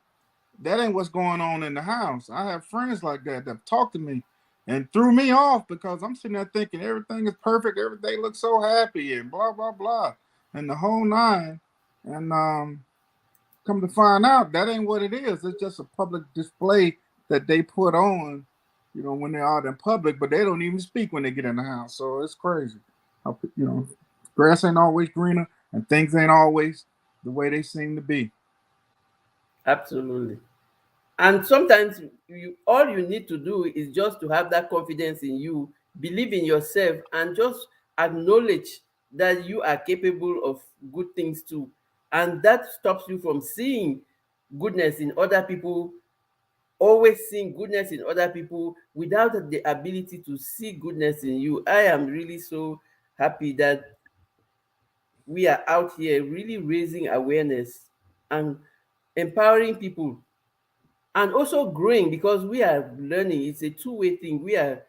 that ain't what's going on in the house. I have friends like that talk to me and threw me off because I'm sitting there thinking everything is perfect, everything looks so happy and blah blah blah, and the whole nine. And come to find out, that ain't what it is. It's just a public display that they put on, when they're out in public, but they don't even speak when they get in the house. So it's crazy. Grass ain't always greener, and things ain't always the way they seem to be. Absolutely. And sometimes all you need to do is just to have that confidence in you, believe in yourself, and just acknowledge that you are capable of good things too. And that stops you from seeing goodness in other people, always seeing goodness in other people without the ability to see goodness in you. I am really so happy that we are out here really raising awareness and empowering people, and also growing, because we are learning. It's a two-way thing. We are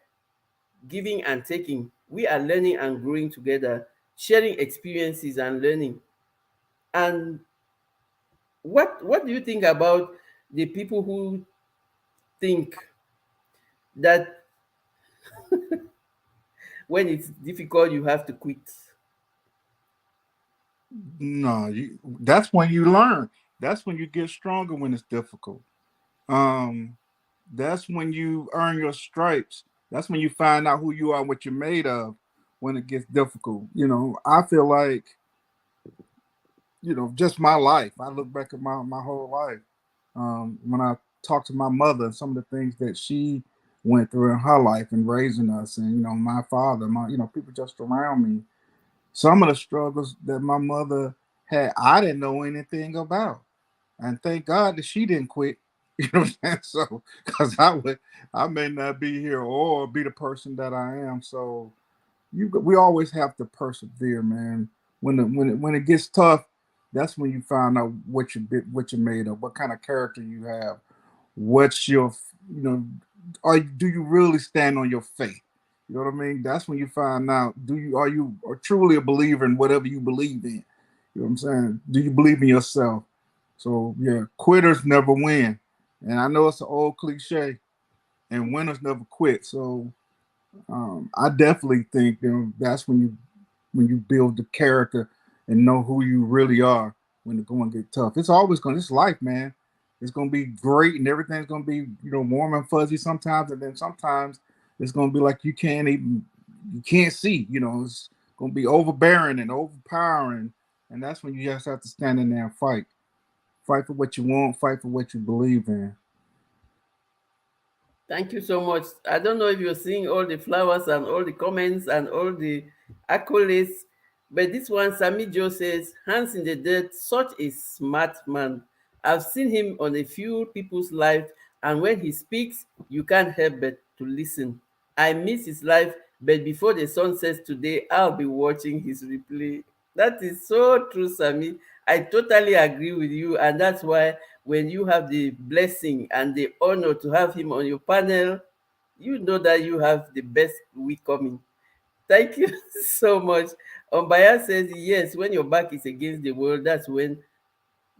giving and taking. We are learning and growing together, sharing experiences and learning. And what do you think about the people who think that when it's difficult you have to quit? No, that's when you learn. That's when you get stronger when it's difficult. Um, that's when you earn your stripes. That's when you find out who you are, what you're made of when it gets difficult. I feel like, just my life. I look back at my whole life. When I talk to my mother, some of the things that she went through in her life and raising us, and my father, people just around me. Some of the struggles that my mother had, I didn't know anything about, and thank God that she didn't quit. You know what I'm saying? So, because I may not be here or be the person that I am. So, we always have to persevere, man. When it gets tough, that's when you find out what you're made of, what kind of character you have, what's your you know do you really stand on your faith? You know what I mean? That's when you find out, are you truly a believer in whatever you believe in? You know what I'm saying? Do you believe in yourself? So yeah, quitters never win. And I know it's an old cliche, and winners never quit. So I definitely think that's when you build the character and know who you really are when the going get tough. It's always going. It's life, man. It's going to be great and everything's going to be warm and fuzzy sometimes, and then sometimes it's going to be like you can't see. It's going to be overbearing and overpowering, and that's when you just have to stand in there and fight. Fight for what you want. Fight for what you believe in. Thank you so much. I don't know if you're seeing all the flowers and all the comments and all the accolades, but this one, Sammy Joe says, hands in the dirt, such a smart man. I've seen him on a few people's lives, and when he speaks, you can't help but to listen. I miss his life, but before the sun sets today, I'll be watching his replay. That is so true, Sammy. I totally agree with you, and that's why when you have the blessing and the honor to have him on your panel, you know that you have the best week coming. Thank you so much. Umbaya says, yes, when your back is against the world, that's when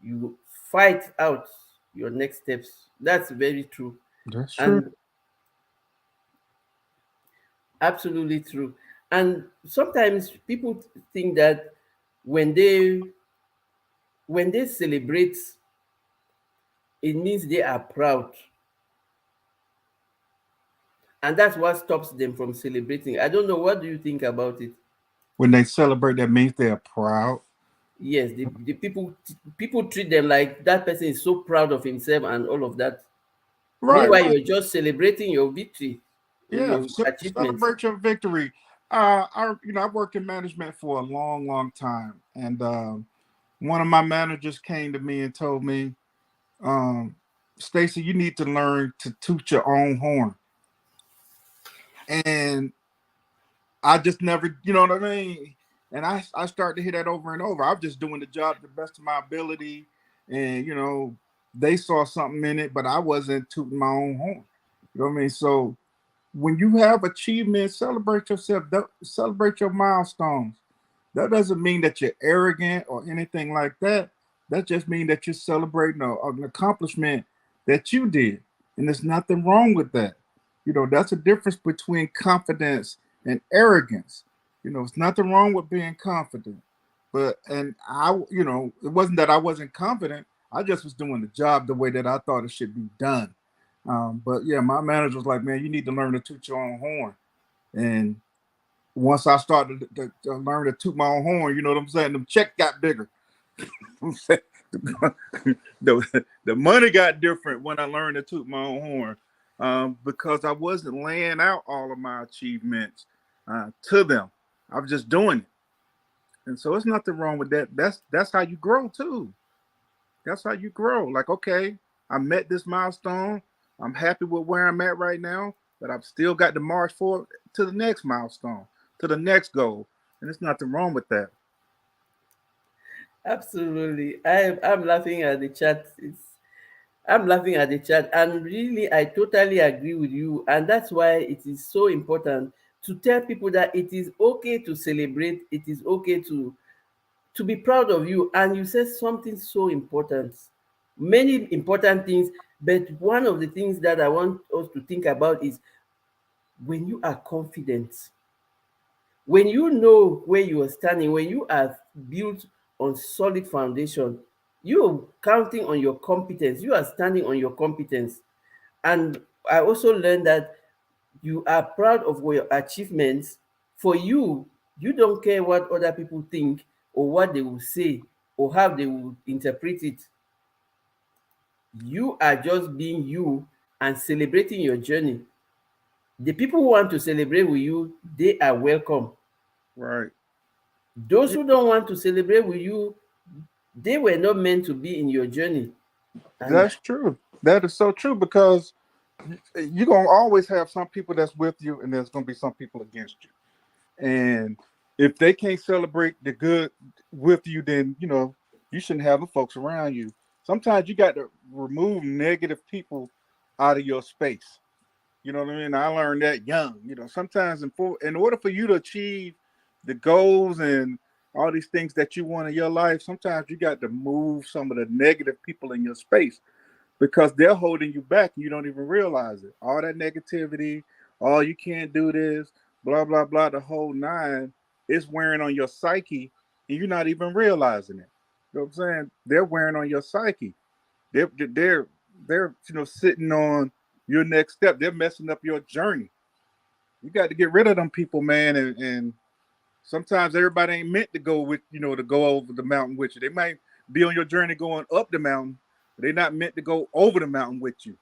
you fight out your next steps. That's very true. That's true. And absolutely true. And sometimes people think that when they when they celebrate, it means they are proud, and that's what stops them from celebrating. I don't know, what do you think about it? When they celebrate, that means they're proud. Yes, the people treat them like that person is so proud of himself and all of that. Right, Meanwhile, right. you're just celebrating your victory, Yeah, your achievements. celebrate your victory. I worked in management for a long, long time, and one of my managers came to me and told me, um, "Stacy, you need to learn to toot your own horn." And I just never, you know what I mean. And I started to hear that over and over. I'm just doing the job to the best of my ability, and they saw something in it, but I wasn't tooting my own horn. You know what I mean? So when you have achievements, celebrate yourself, celebrate your milestones. That doesn't mean that you're arrogant or anything like that. That just means that you're celebrating an accomplishment that you did. And there's nothing wrong with that. That's a difference between confidence and arrogance. It's nothing wrong with being confident. And it wasn't that I wasn't confident. I just was doing the job the way that I thought it should be done. But yeah, my manager was like, man, you need to learn to toot your own horn. And once I started to learn to toot my own horn, you know what I'm saying? The check got bigger. the money got different when I learned to toot my own horn, because I wasn't laying out all of my achievements to them. I was just doing it. And so it's nothing wrong with that. That's how you grow too. That's how you grow. Like, okay, I met this milestone. I'm happy with where I'm at right now, but I've still got to march forward to the next milestone, to the next goal. And there's nothing wrong with that. Absolutely. I'm laughing at the chat. I'm laughing at the chat, and really, I totally agree with you. And that's why it is so important to tell people that it is okay to celebrate. It is okay to be proud of you. And you said something so important, many important things, but one of the things that I want us to think about is when you are confident, when you know where you are standing, when you are built on solid foundation, you are counting on your competence, you are standing on your competence. And I also learned that you are proud of your achievements. For you, you don't care what other people think or what they will say or how they will interpret it. You are just being you and celebrating your journey. The people who want to celebrate with you, they are welcome. Right. Those who don't want to celebrate with you, they were not meant to be in your journey. And That's true. That is so true because you're going to always have some people that's with you and there's going to be some people against you. And if they can't celebrate the good with you, then, you shouldn't have the folks around you. Sometimes you got to remove negative people out of your space. You know what I mean? I learned that young. Sometimes in order for you to achieve the goals and all these things that you want in your life, sometimes you got to move some of the negative people in your space because they're holding you back and you don't even realize it. All that negativity, oh, you can't do this, blah, blah, blah, the whole nine is wearing on your psyche and you're not even realizing it. You know what I'm saying? They're wearing on your psyche. They're sitting on your next step. They're messing up your journey. You got to get rid of them people, man. And sometimes everybody ain't meant to go with, to go over the mountain with you. They might be on your journey going up the mountain, but they're not meant to go over the mountain with you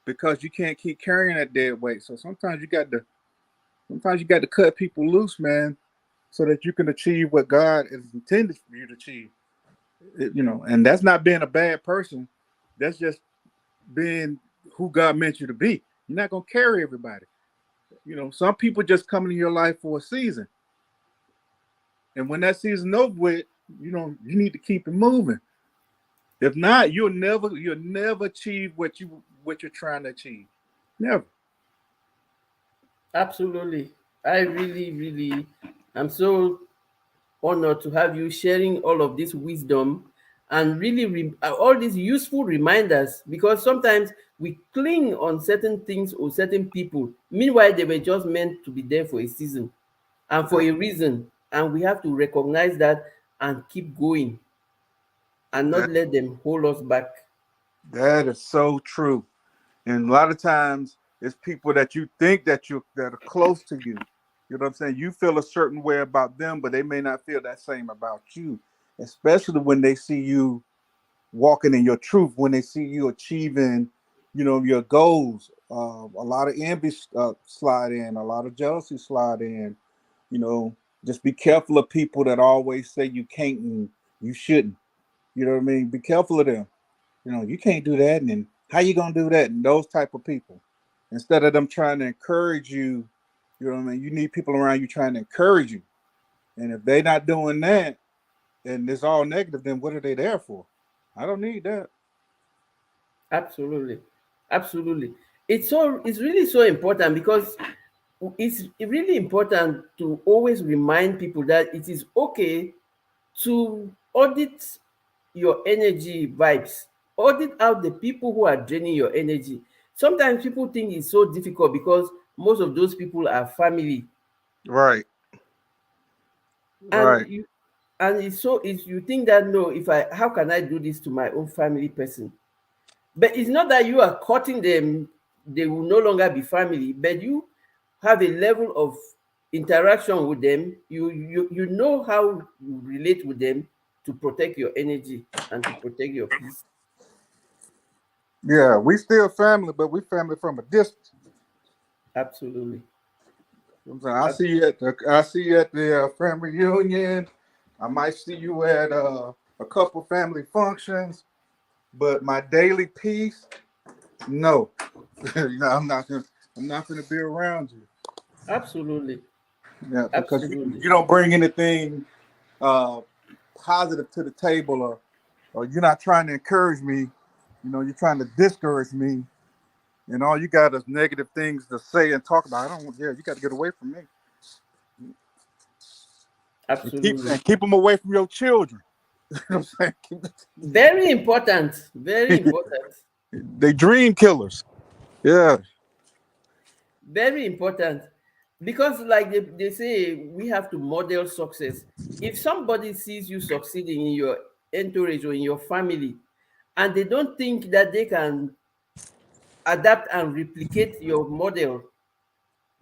because you can't keep carrying that dead weight. So sometimes you got to cut people loose, man, so that you can achieve what God is intended for you to achieve. And that's not being a bad person. That's just being who God meant you to be. You're not gonna carry everybody. Some people just come into your life for a season. And when that season's over with, you need to keep it moving. If not, you'll never achieve what you're trying to achieve. Never. Absolutely. I really, really am so honored to have you sharing all of this wisdom and really all these useful reminders, because sometimes we cling on certain things or certain people. Meanwhile, they were just meant to be there for a season and for a reason. And we have to recognize that and keep going and not That, let them hold us back. that is so true. And a lot of times it's people that you think that are close to you. You know what I'm saying? You feel a certain way about them, but they may not feel that same about you. Especially when they see you walking in your truth, when they see you achieving, your goals. A lot of envy slide in, a lot of jealousy slide in. You know, just be careful of people that always say you can't and you shouldn't. You know what I mean? Be careful of them. You can't do that, and then how you gonna do that? And those type of people, instead of them trying to encourage you, you know what I mean. You need people around you trying to encourage you, and if they're not doing that, and it's all negative, then what are they there for? I don't need that. Absolutely. Absolutely. It's really so important, because it's really important to always remind people that it is okay to audit your energy vibes, audit out the people who are draining your energy. Sometimes people think it's so difficult because most of those people are family, Right, and right. it's you think that, no, if I how can I do this to my own family person? But it's not that you are cutting them, they will no longer be family, but you have a level of interaction with them. You know how you relate with them to protect your energy and to protect your peace. Yeah, we still family, but we family from a distance. Absolutely. You know what I'm saying? I see you at the family reunion. I might see you at a couple family functions, but my daily peace, no. No, I'm not gonna be around you. Absolutely. Yeah, because Absolutely. you don't bring anything uh, positive to the table, or you're not trying to encourage me. You're trying to discourage me, and all you got is negative things to say and talk about. I don't. Yeah, you got to get away from me and keep Absolutely. and keep them away from your children. You know what I'm Very important. Very saying? important. They dream killers. Yeah, Very important. Because, like they say, we have to model success. If somebody sees you succeeding in your entourage or in your family, and they don't think that they can adapt and replicate your model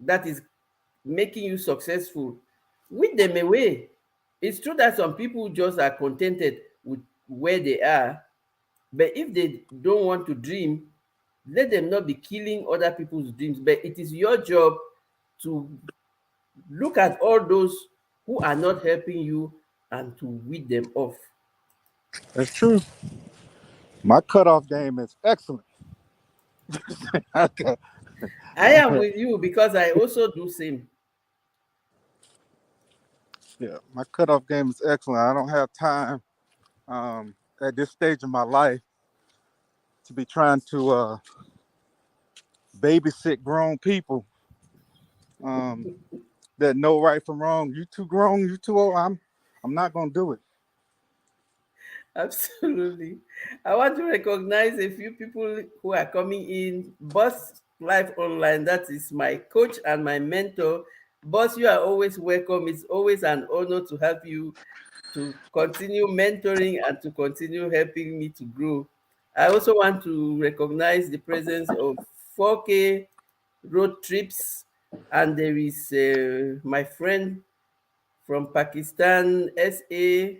that is making you successful, with them away. It's true that some people just are contented with where they are, but if they don't want to dream, let them not be killing other people's dreams. But it is your job to look at all those who are not helping you and to weed them off. that's true. My cutoff game is excellent. I am with you because I also do same. Yeah, my cutoff game is excellent. I don't have time at this stage of my life to be trying to babysit grown people um, that know right from wrong. You too grown, you too old. I'm not gonna do it. Absolutely. I want to recognize a few people who are coming in. Boss Life Online, that is my coach and my mentor. Boss, you are always welcome. It's always an honor to have you to continue mentoring and to continue helping me to grow. I also want to recognize the presence of 4K road trips, and there is my friend from Pakistan, SA,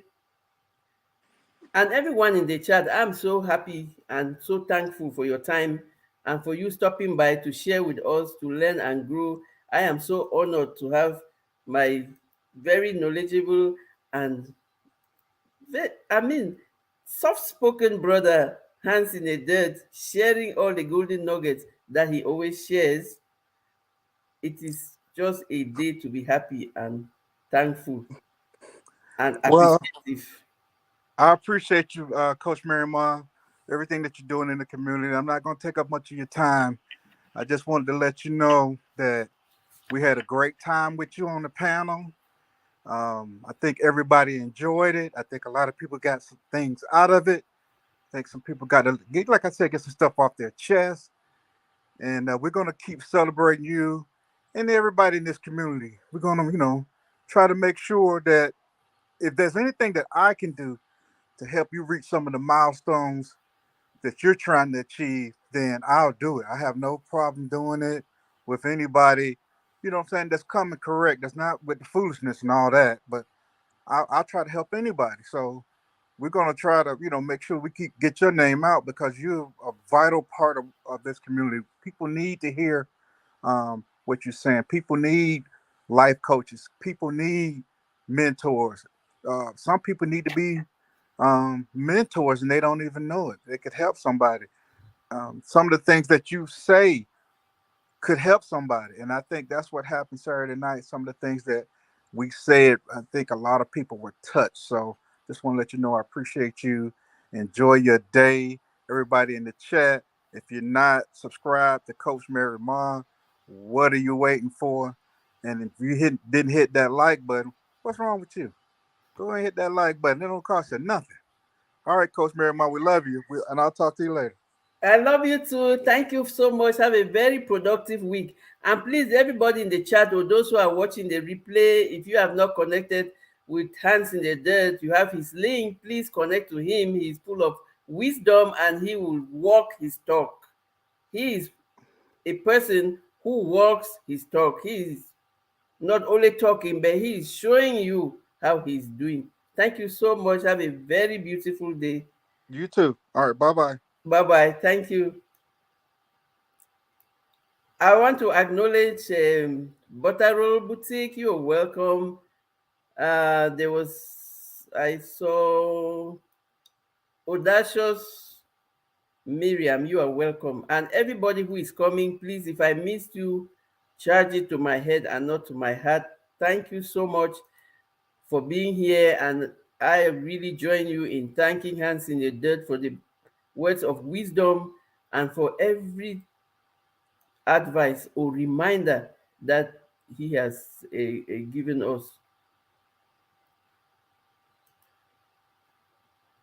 and everyone in the chat. I'm so happy and so thankful for your time and for you stopping by to share with us, to learn and grow. I am so honored to have my very knowledgeable and I mean, soft-spoken brother Hans in the dirt sharing all the golden nuggets that he always shares. It is just a day to be happy and thankful and Well, appreciative. I appreciate you, Coach Mary Ma, everything that you're doing in the community. I'm not gonna take up much of your time. I just wanted to let you know that we had a great time with you on the panel. I think everybody enjoyed it. I think a lot of people got some things out of it. I think some people got to get, like I said, get some stuff off their chest. And we're gonna keep celebrating you and everybody in this community. We're gonna, try to make sure that if there's anything that I can do to help you reach some of the milestones that you're trying to achieve, then I'll do it. I have no problem doing it with anybody, what I'm saying, that's coming correct. That's not with the foolishness and all that, but I'll try to help anybody. So we're gonna try to, make sure we keep get your name out because you're a vital part of this community. People need to hear what you're saying. People need life coaches. People need mentors. Some people need to be mentors and they don't even know it. They could help somebody. Some of the things that you say could help somebody. And I think that's what happened Saturday night. Some of the things that we said, I think a lot of people were touched. So just want to let you know I appreciate you. Enjoy your day. Everybody in the chat. If you're not subscribed to Coach Mary Ma, what are you waiting for? And if you didn't hit that like button, what's wrong with you? Go ahead and hit that like button. It don't cost you nothing. All right, Coach Mary Ma, we love you. And I'll talk to you later. I love you too. Thank you so much. Have a very productive week. And please, everybody in the chat or those who are watching the replay, if you have not connected with Hands in the Dirt, you have his link. Please connect to him. He's full of wisdom and he will walk his talk. He is a person who walks his talk. He is not only talking, but he is showing you how he's doing. Thank you so much. Have a very beautiful day. You too. All right, bye-bye. Bye-bye. Thank you. I want to acknowledge Butterroll Boutique. You're welcome. I saw Audacious Miriam. You are welcome. And everybody who is coming, please, if I missed you, charge it to my head and not to my heart. Thank you so much for being here. And I really join you in thanking Hands in the Dirt for the words of wisdom and for every advice or reminder that he has given us.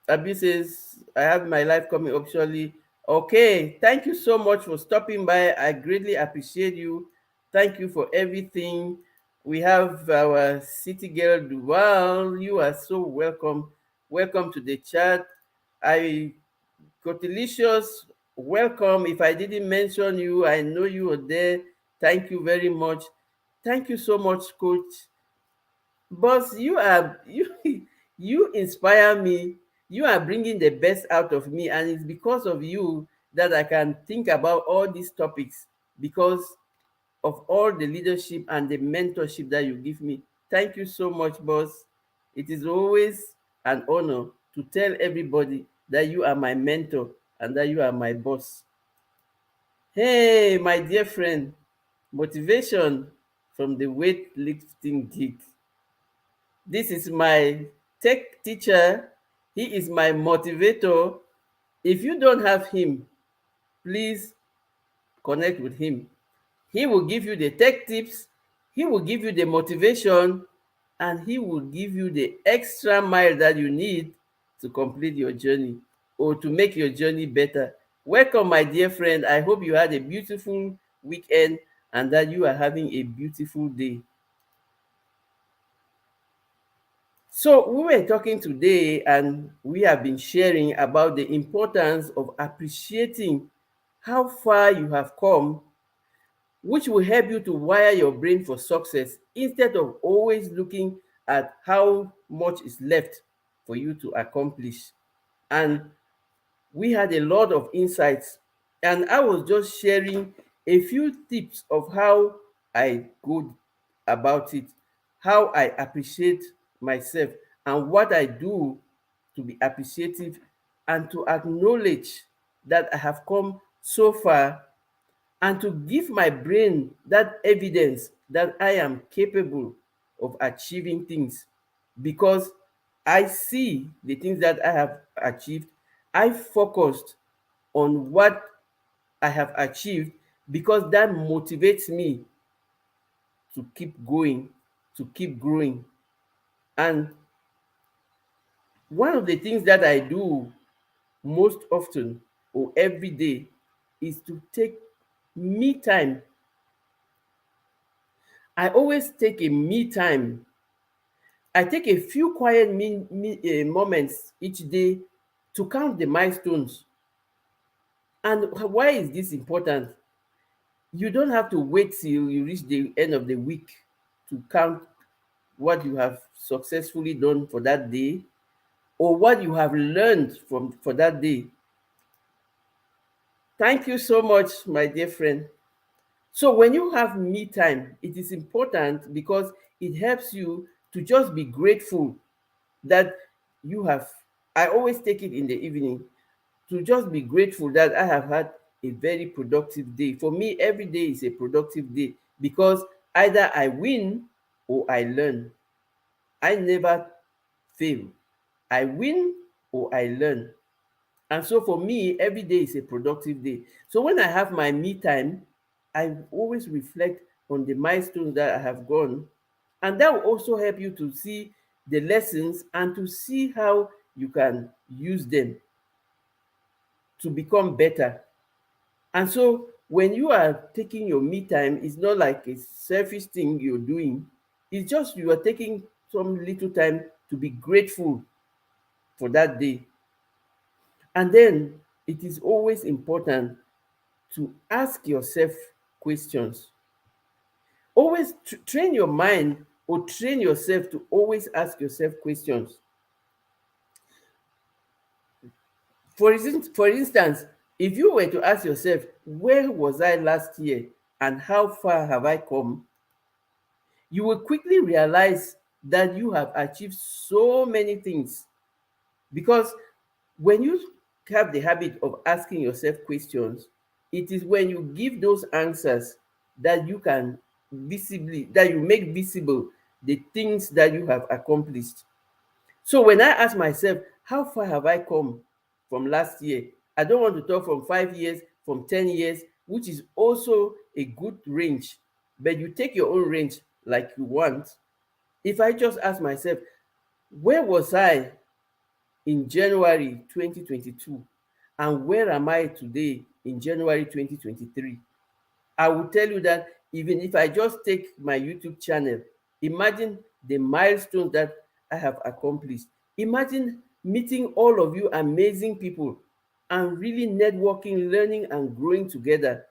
Abi says, I have my life coming up surely. Okay, thank you so much for stopping by. I greatly appreciate you. Thank you for everything. We have our city girl Duval. You are so welcome. Welcome to the chat. I got delicious. Welcome. If I didn't mention you, I know you are there. Thank you very much. Thank you so much, Coach. Boss, you inspire me. You are bringing the best out of me, and it's because of you that I can think about all these topics because of all the leadership and the mentorship that you give me. Thank you so much, boss. It is always an honor to tell everybody that you are my mentor and that you are my boss. Hey, my dear friend, motivation from the weightlifting geek. This is my tech teacher. He is my motivator. If you don't have him, please connect with him. He will give you the tech tips. He will give you the motivation. and he will give you the extra mile that you need to complete your journey or to make your journey better. Welcome, my dear friend. I hope you had a beautiful weekend and that you are having a beautiful day. So we were talking today and we have been sharing about the importance of appreciating how far you have come, which will help you to wire your brain for success instead of always looking at how much is left for you to accomplish. And we had a lot of insights, and I was just sharing a few tips of how I go about it, how I appreciate myself, and what I do to be appreciative and to acknowledge that I have come so far, and to give my brain that evidence that I am capable of achieving things, because I see the things that I have achieved. I focused on what I have achieved because that motivates me to keep going, to keep growing. And one of the things that I do most often or every day is to take me time. I always take a me time. I take a few quiet moments each day to count the milestones. And why is this important? You don't have to wait till you reach the end of the week to count what you have successfully done for that day or what you have learned from for that day. Thank you so much, my dear friend. So when you have me time, it is important because it helps you to just be grateful that you have. I always take it in the evening to just be grateful that I have had a very productive day. For me, every day is a productive day because either I win or I learn. I never fail. I win or I learn. And so for me, every day is a productive day. So when I have my me time, I always reflect on the milestones that I have gone. And that will also help you to see the lessons and to see how you can use them to become better. And so when you are taking your me time, it's not like a selfish thing you're doing. It's just you are taking some little time to be grateful for that day. And then it is always important to ask yourself questions. Always train your mind or train yourself to always ask yourself questions. For instance, if you were to ask yourself, where was I last year and how far have I come? You will quickly realize that you have achieved so many things, because when you have the habit of asking yourself questions, it is when you give those answers that you make visible the things that you have accomplished. So when I ask myself, how far have I come from last year? I don't want to talk from 5 years, from 10 years, which is also a good range, but you take your own range like you want. If I just ask myself, where was I in January 2022 and where am I today in January 2023? I will tell you that even if I just take my YouTube channel, imagine the milestones that I have accomplished. Imagine meeting all of you amazing people and really networking, learning, and growing together.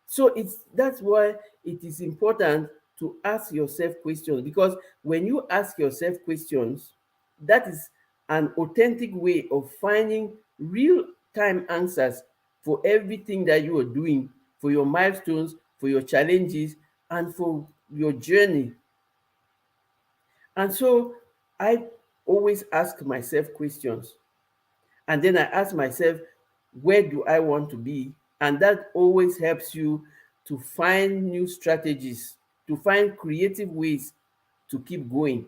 So that's why it is important to ask yourself questions, because when you ask yourself questions, that is an authentic way of finding real time answers for everything that you are doing, for your milestones, for your challenges, and for your journey. And so I always ask myself questions. And then I ask myself, where do I want to be? And that always helps you to find new strategies, to find creative ways to keep going.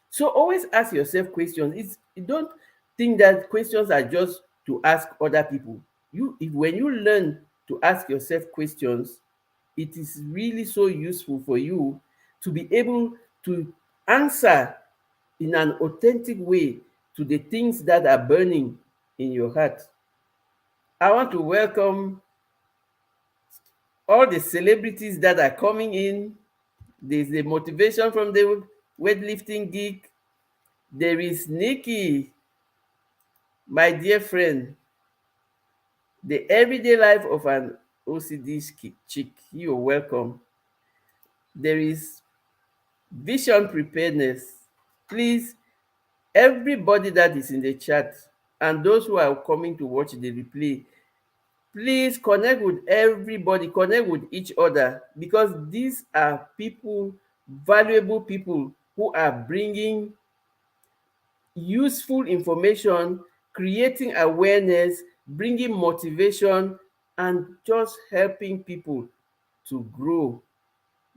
So always ask yourself questions. You don't think that questions are just to ask other people. When you learn to ask yourself questions, it is really so useful for you to be able to answer in an authentic way to the things that are burning in your heart. I want to welcome all the celebrities that are coming in. There's the motivation from the weightlifting geek. There is Nikki, my dear friend, the everyday life of an OCD chick. You're welcome. There is Vision Preparedness. Please, everybody that is in the chat and those who are coming to watch the replay, please connect with everybody, connect with each other, because these are people, valuable people, who are bringing useful information, creating awareness, bringing motivation, and just helping people to grow,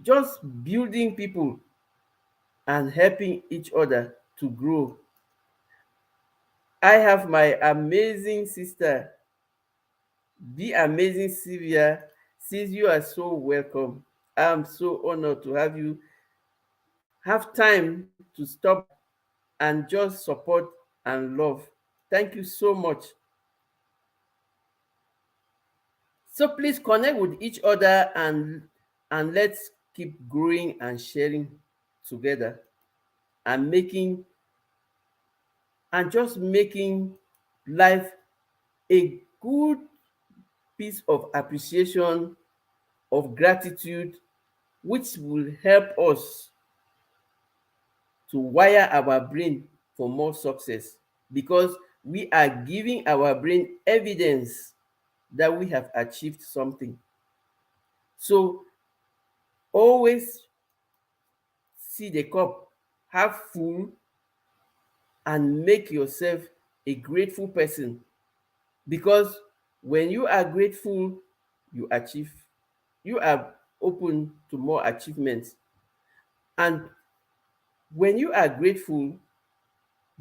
just building people and helping each other to grow. I have my amazing sister, the amazing Sylvia. Sis, you are so welcome. I'm so honored to have you have time to stop by and just support and love. Thank you so much. So please connect with each other and let's keep growing and sharing together and making and just making life a good piece of appreciation, of gratitude, which will help us to wire our brain for more success, because we are giving our brain evidence that we have achieved something. So always see the cup half full and make yourself a grateful person, because when you are grateful, you achieve, you are open to more achievements. And when you are grateful,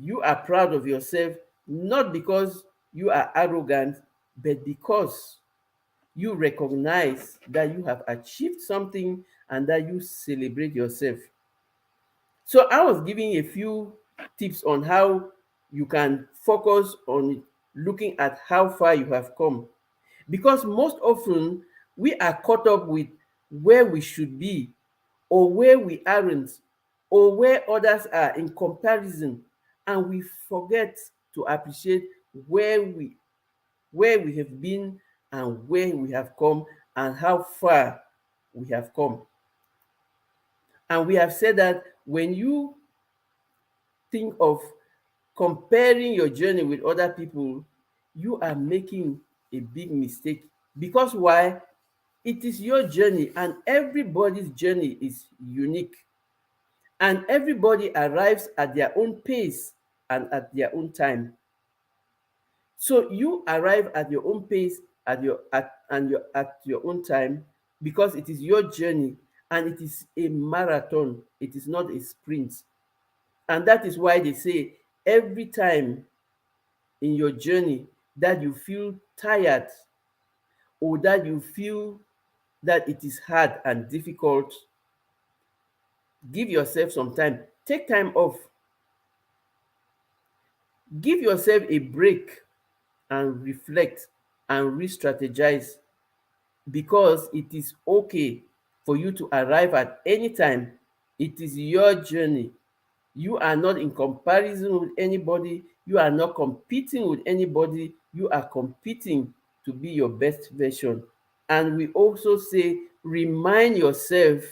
you are proud of yourself, not because you are arrogant, but because you recognize that you have achieved something and that you celebrate yourself. So I was giving a few tips on how you can focus on looking at how far you have come, because most often we are caught up with where we should be, or where we aren't, or where others are in comparison, and we forget to appreciate where we have been and where we have come and how far we have come. And we have said that when you think of comparing your journey with other people, you are making a big mistake. Because why? It is your journey, and everybody's journey is unique. And everybody arrives at their own pace and at their own time. So you arrive at your own pace at your own time, because it is your journey and it is a marathon. It is not a sprint. And that is why they say every time in your journey that you feel tired, or that you feel that it is hard and difficult, give yourself some time. Take time off. Give yourself a break and reflect and re strategize, because it is okay for you to arrive at any time. It is your journey. You are not in comparison with anybody. You are not competing with anybody. You are competing to be your best version. And we also say, remind yourself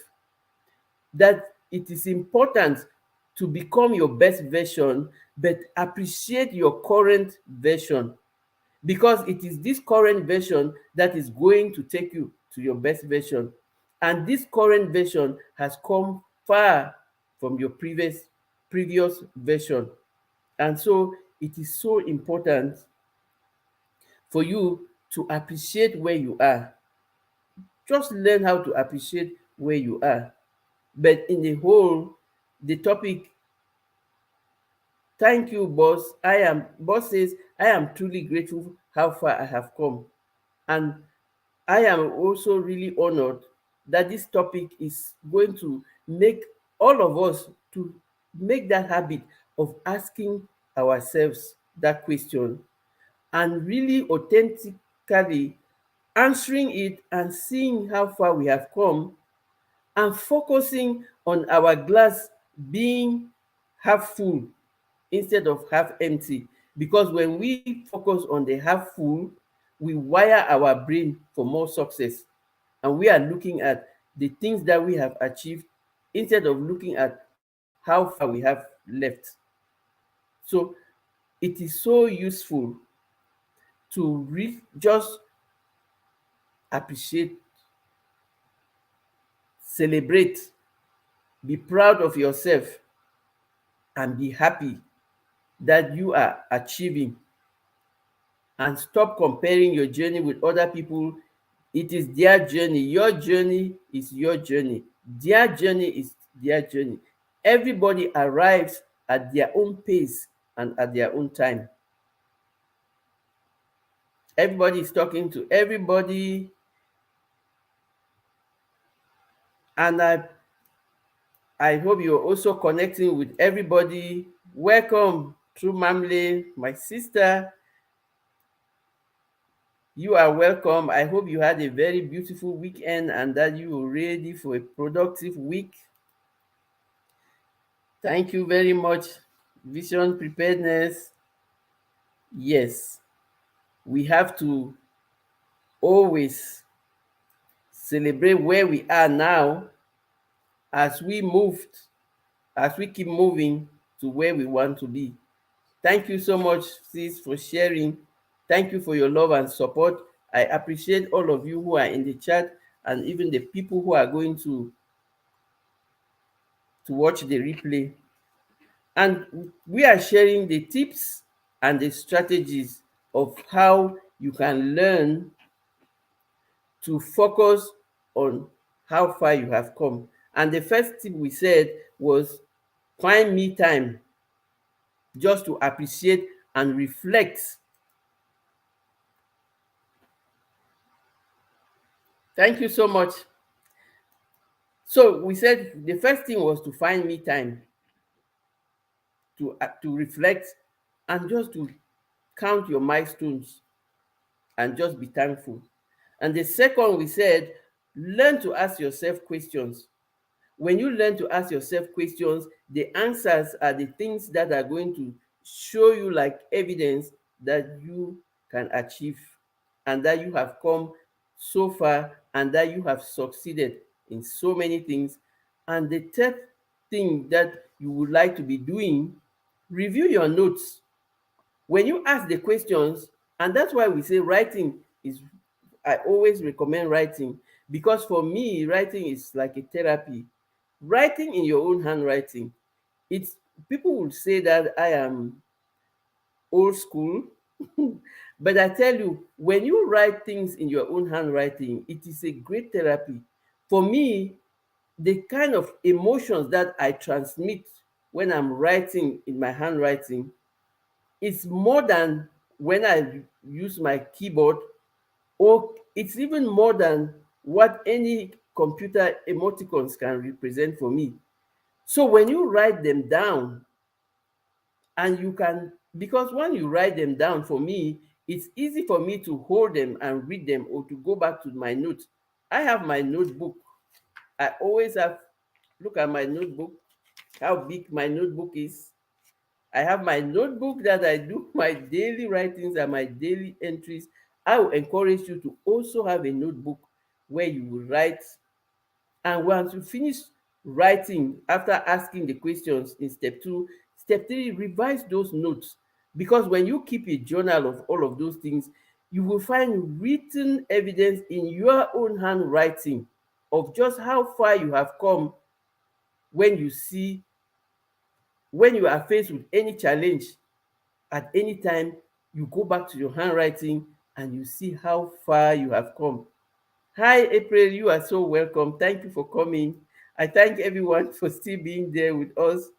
that it is important to become your best version, but appreciate your current version, because it is this current version that is going to take you to your best version. And this current version has come far from your previous version. And so it is so important for you to appreciate where you are. Just learn how to appreciate where you are. But in the whole, the topic, thank you, boss. Boss says, I am truly grateful how far I have come. And I am also really honored that this topic is going to make all of us to make that habit of asking ourselves that question and really authentically answering it and seeing how far we have come and focusing on our glass being half full instead of half empty. Because when we focus on the half full, we wire our brain for more success. And we are looking at the things that we have achieved instead of looking at how far we have left. So it is so useful to just appreciate, celebrate, be proud of yourself, and be happy that you are achieving, and stop comparing your journey with other people. It is their journey. Your journey is your journey. Their journey is their journey. Everybody arrives at their own pace and at their own time. Everybody is talking to everybody. And I hope you're also connecting with everybody. Welcome, True Mamle, my sister. You are welcome. I hope you had a very beautiful weekend and that you are ready for a productive week. Thank you very much. Vision preparedness. Yes, we have to always celebrate where we are now as we moved, as we keep moving to where we want to be. Thank you so much, sis, for sharing. Thank you for your love and support. I appreciate all of you who are in the chat and even the people who are going to watch the replay. And we are sharing the tips and the strategies of how you can learn to focus on how far you have come. And the first tip we said was find me time just to appreciate and reflect. Thank you so much. So we said the first thing was to find me time to reflect and just to count your milestones and just be thankful. And the second, we said, learn to ask yourself questions. When you learn to ask yourself questions, the answers are the things that are going to show you like evidence that you can achieve and that you have come so far and that you have succeeded in so many things. And the third thing that you would like to be doing, review your notes. When you ask the questions, and that's why we say writing is, I always recommend writing, because for me, writing is like a therapy. Writing in your own handwriting, it's, people will say that I am old school, but I tell you, when you write things in your own handwriting, it is a great therapy. For me, the kind of emotions that I transmit when I'm writing in my handwriting, it's more than when I use my keyboard, or it's even more than what any computer emoticons can represent for me. So when you write them down, and you can, because when you write them down, for me, it's easy for me to hold them and read them or to go back to my notes. I have my notebook. I always have, look at my notebook, how big my notebook is. I have my notebook that I do my daily writings and my daily entries. I will encourage you to also have a notebook where you will write. And once you finish writing, after asking the questions in step 2, step 3, revise those notes. Because when you keep a journal of all of those things, you will find written evidence in your own handwriting of just how far you have come. When you see, when you are faced with any challenge at any time, you go back to your handwriting and you see how far you have come. Hi, April, you are so welcome. Thank you for coming. I thank everyone for still being there with us.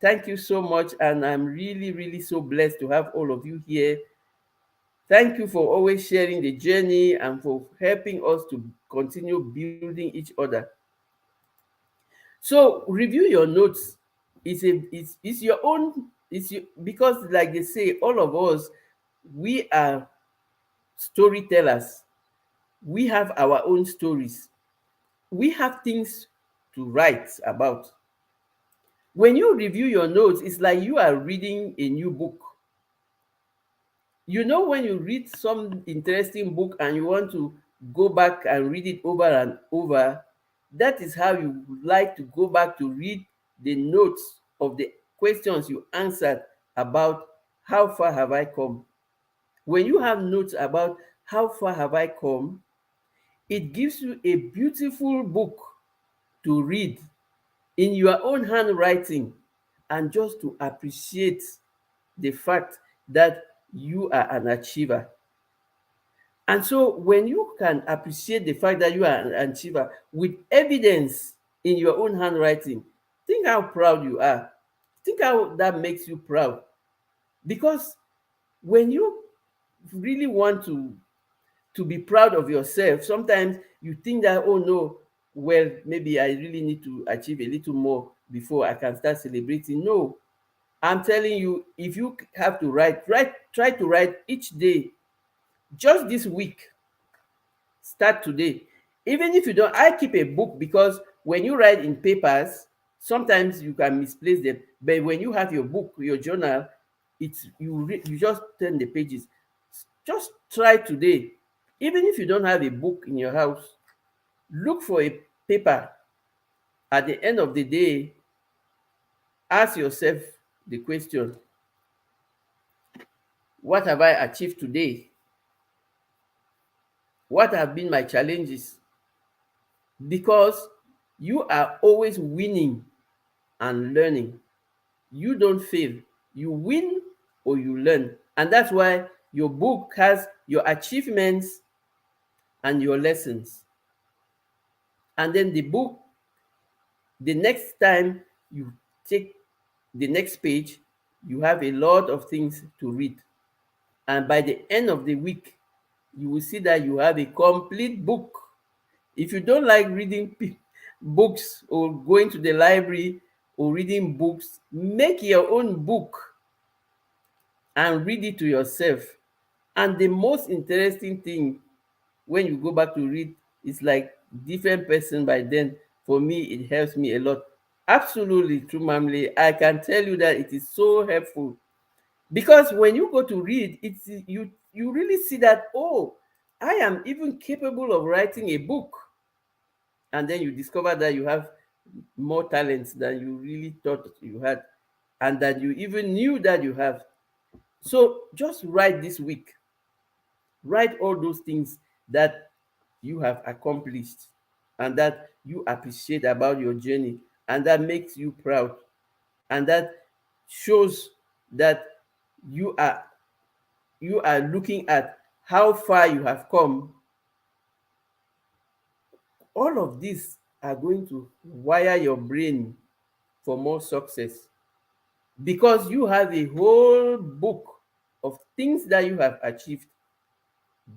Thank you so much. And I'm really, really so blessed to have all of you here. Thank you for always sharing the journey and for helping us to continue building each other. So review your notes it's your own. Because like they say, all of us, we are storytellers. We have our own stories. We have things to write about. When you review your notes, it's like you are reading a new book. When you read some interesting book and you want to go back and read it over and over, that is how you like to go back to read the notes of the questions you answered about how far have I come. When you have notes about how far have I come, it gives you a beautiful book to read in your own handwriting, and just to appreciate the fact that you are an achiever. And so when you can appreciate the fact that you are an achiever with evidence in your own handwriting, think how proud you are. Think how that makes you proud. Because when you really want to be proud of yourself, sometimes you think that, oh no, well, maybe I really need to achieve a little more before I can start celebrating. No, I'm telling you, if you have to try to write each day. Just this week, start today. Even if you don't, I keep a book, because when you write in papers, sometimes you can misplace them. But when you have your book, your journal, you just turn the pages. Just try today. Even if you don't have a book in your house, look for a paper. At the end of the day, ask yourself the question, what have I achieved today? What have been my challenges? Because you are always winning and learning. You don't fail. You win or you learn. And that's why your book has your achievements and your lessons. And then the book, the next time you take the next page, you have a lot of things to read. And by the end of the week, you will see that you have a complete book. If you don't like reading books or going to the library or reading books, make your own book and read it to yourself. And the most interesting thing, when you go back to read, is like different person by then. For me, it helps me a lot. Absolutely true, Mamle. I can tell you that it is so helpful, because when you go to read, you really see that, oh, I am even capable of writing a book. And then you discover that you have more talents than you really thought you had, and that you even knew that you have. So just write this week. Write all those things that you have accomplished and that you appreciate about your journey, and that makes you proud, and that shows that you are looking at how far you have come. All of these are going to wire your brain for more success, because you have a whole book of things that you have achieved.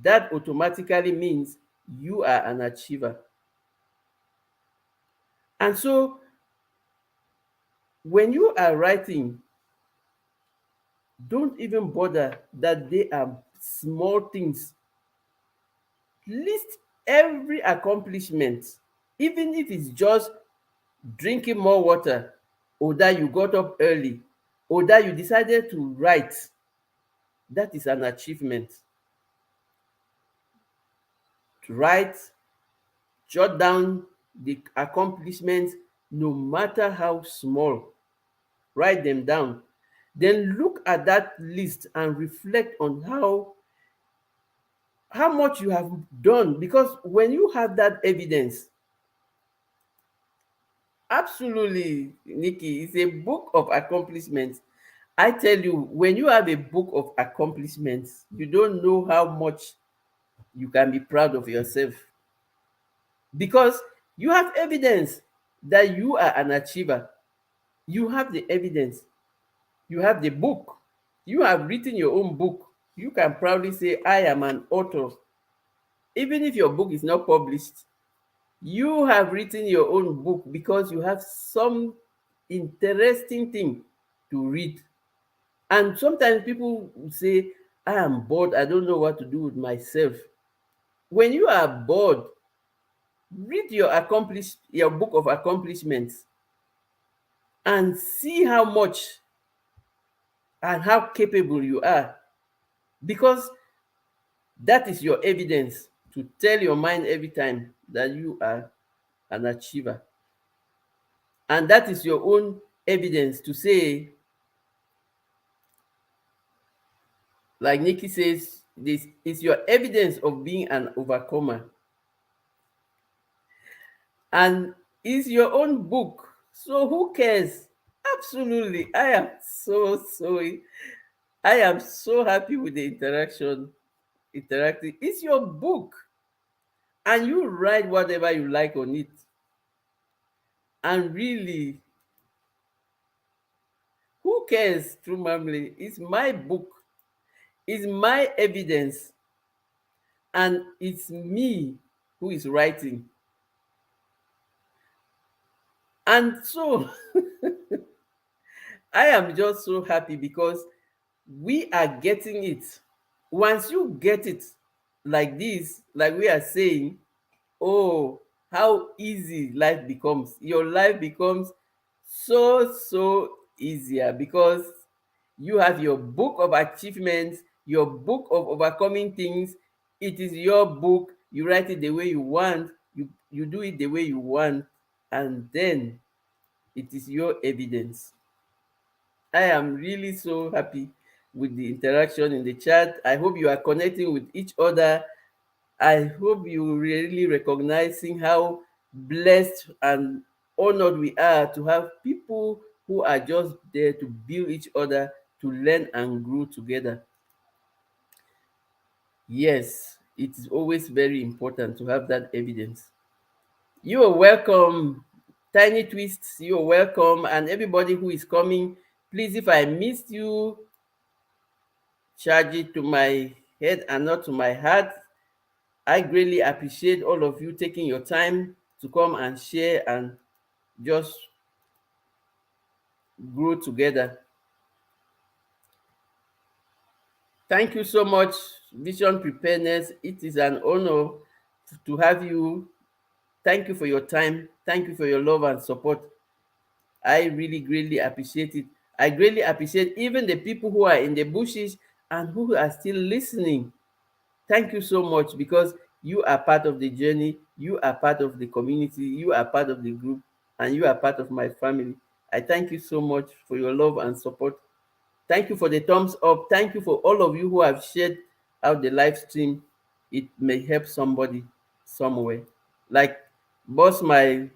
That automatically means you are an achiever. And so when you are writing, don't even bother that they are small things. List every accomplishment, even if it's just drinking more water, or that you got up early, or that you decided to write. That is an achievement. To write, jot down the accomplishments, no matter how small. Write them down. Then look at that list and reflect on how much you have done. Because when you have that evidence, absolutely, Nikki, it's a book of accomplishments. I tell you, when you have a book of accomplishments, you don't know how much you can be proud of yourself, because you have evidence that you are an achiever. You have the evidence. You have the book. You have written your own book. You can proudly say, I am an author. Even if your book is not published, you have written your own book, because you have some interesting thing to read. And sometimes people will say, I am bored, I don't know what to do with myself. When you are bored, read your book of accomplishments and see how much and how capable you are, because that is your evidence to tell your mind every time that you are an achiever. And that is your own evidence to say, like Nikki says, this is your evidence of being an overcomer. And it's your own book. So who cares? Absolutely. I am so happy with the interacting. It's your book. And you write whatever you like on it. And really, who cares, True Family? It's my book. It's my evidence. And it's me who is writing. And so I am just so happy because we are getting it. Once you get it like this, like we are saying, oh, how easy life becomes. Your life becomes so easier because you have your book of achievements, your book of overcoming things. It is your book. You write it the way you want, you do it the way you want, and then it is your evidence. I am really so happy with the interaction in the chat. I hope you are connecting with each other. I hope you really recognizing how blessed and honored we are to have people who are just there to build each other, to learn and grow together. Yes, it is always very important to have that evidence. You are welcome, Tiny Twists. You are welcome, and everybody who is coming. Please, if I missed you, charge it to my head and not to my heart. I greatly appreciate all of you taking your time to come and share and just grow together. Thank you so much, Vision Preparedness. It is an honor to have you. Thank you for your time. Thank you for your love and support. I really greatly appreciate it. I greatly appreciate even the people who are in the bushes and who are still listening. Thank you so much because you are part of the journey, you are part of the community, you are part of the group, and you are part of my family. I thank you so much for your love and support. Thank you for the thumbs up. Thank you for all of you who have shared out the live stream. It may help somebody somewhere. Like Boss, my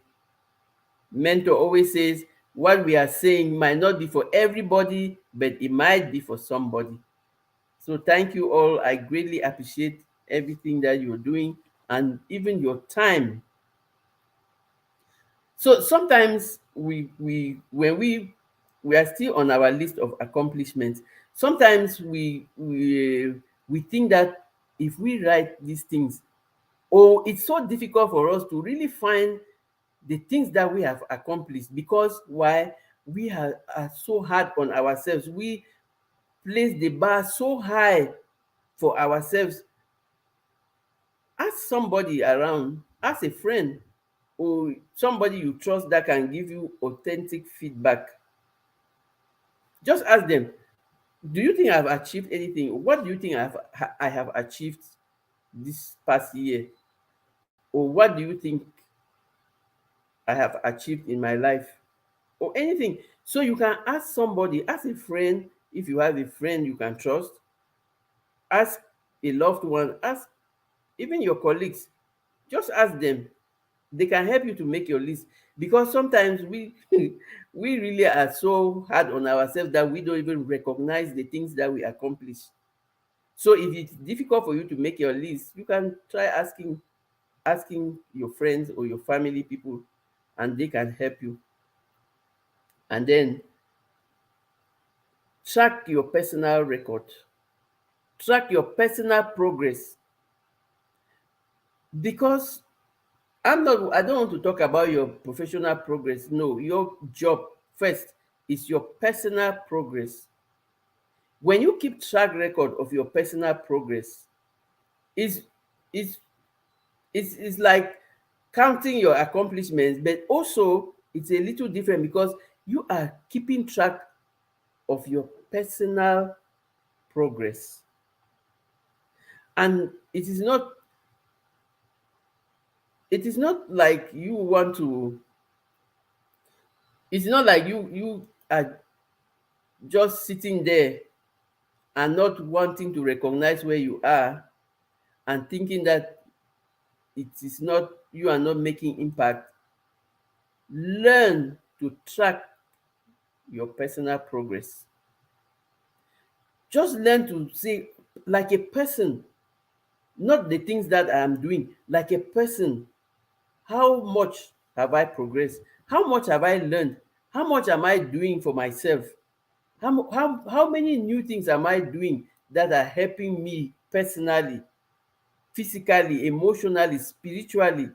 mentor, always says, what we are saying might not be for everybody, but it might be for somebody. So thank you all. I greatly appreciate everything that you're doing and even your time. So sometimes we are still on our list of accomplishments. Sometimes we think that if we write these things, oh, it's so difficult for us to really find the things that we have accomplished because why are so hard on ourselves. We place the bar so high for ourselves. Ask somebody around, ask a friend or somebody you trust that can give you authentic feedback. Just ask them, do you think I've achieved anything? What do you think I have achieved this past year? Or what do you think I have achieved in my life? Or anything. So you can ask somebody, ask a friend, if you have a friend you can trust, ask a loved one, ask even your colleagues. Just ask them. They can help you to make your list because sometimes we we really are so hard on ourselves that we don't even recognize the things that we accomplish. So if it's difficult for you to make your list, you can try asking your friends or your family people, and they can help you. And then track your personal record, track your personal progress, because I don't want to talk about your professional progress. No, your job. first is your personal progress. When you keep track record of your personal progress, is is it's like counting your accomplishments, but also it's a little different because you are keeping track of your personal progress. And it is not like you want to it's not like you are just sitting there and not wanting to recognize where you are and thinking that it is not you are not making impact. Learn to track your personal progress. Just learn to say, like a person, not the things that I am doing, like a person, how much have I progressed? How much have I learned? How much am I doing for myself? How many new things am I doing that are helping me personally, physically, emotionally, spiritually,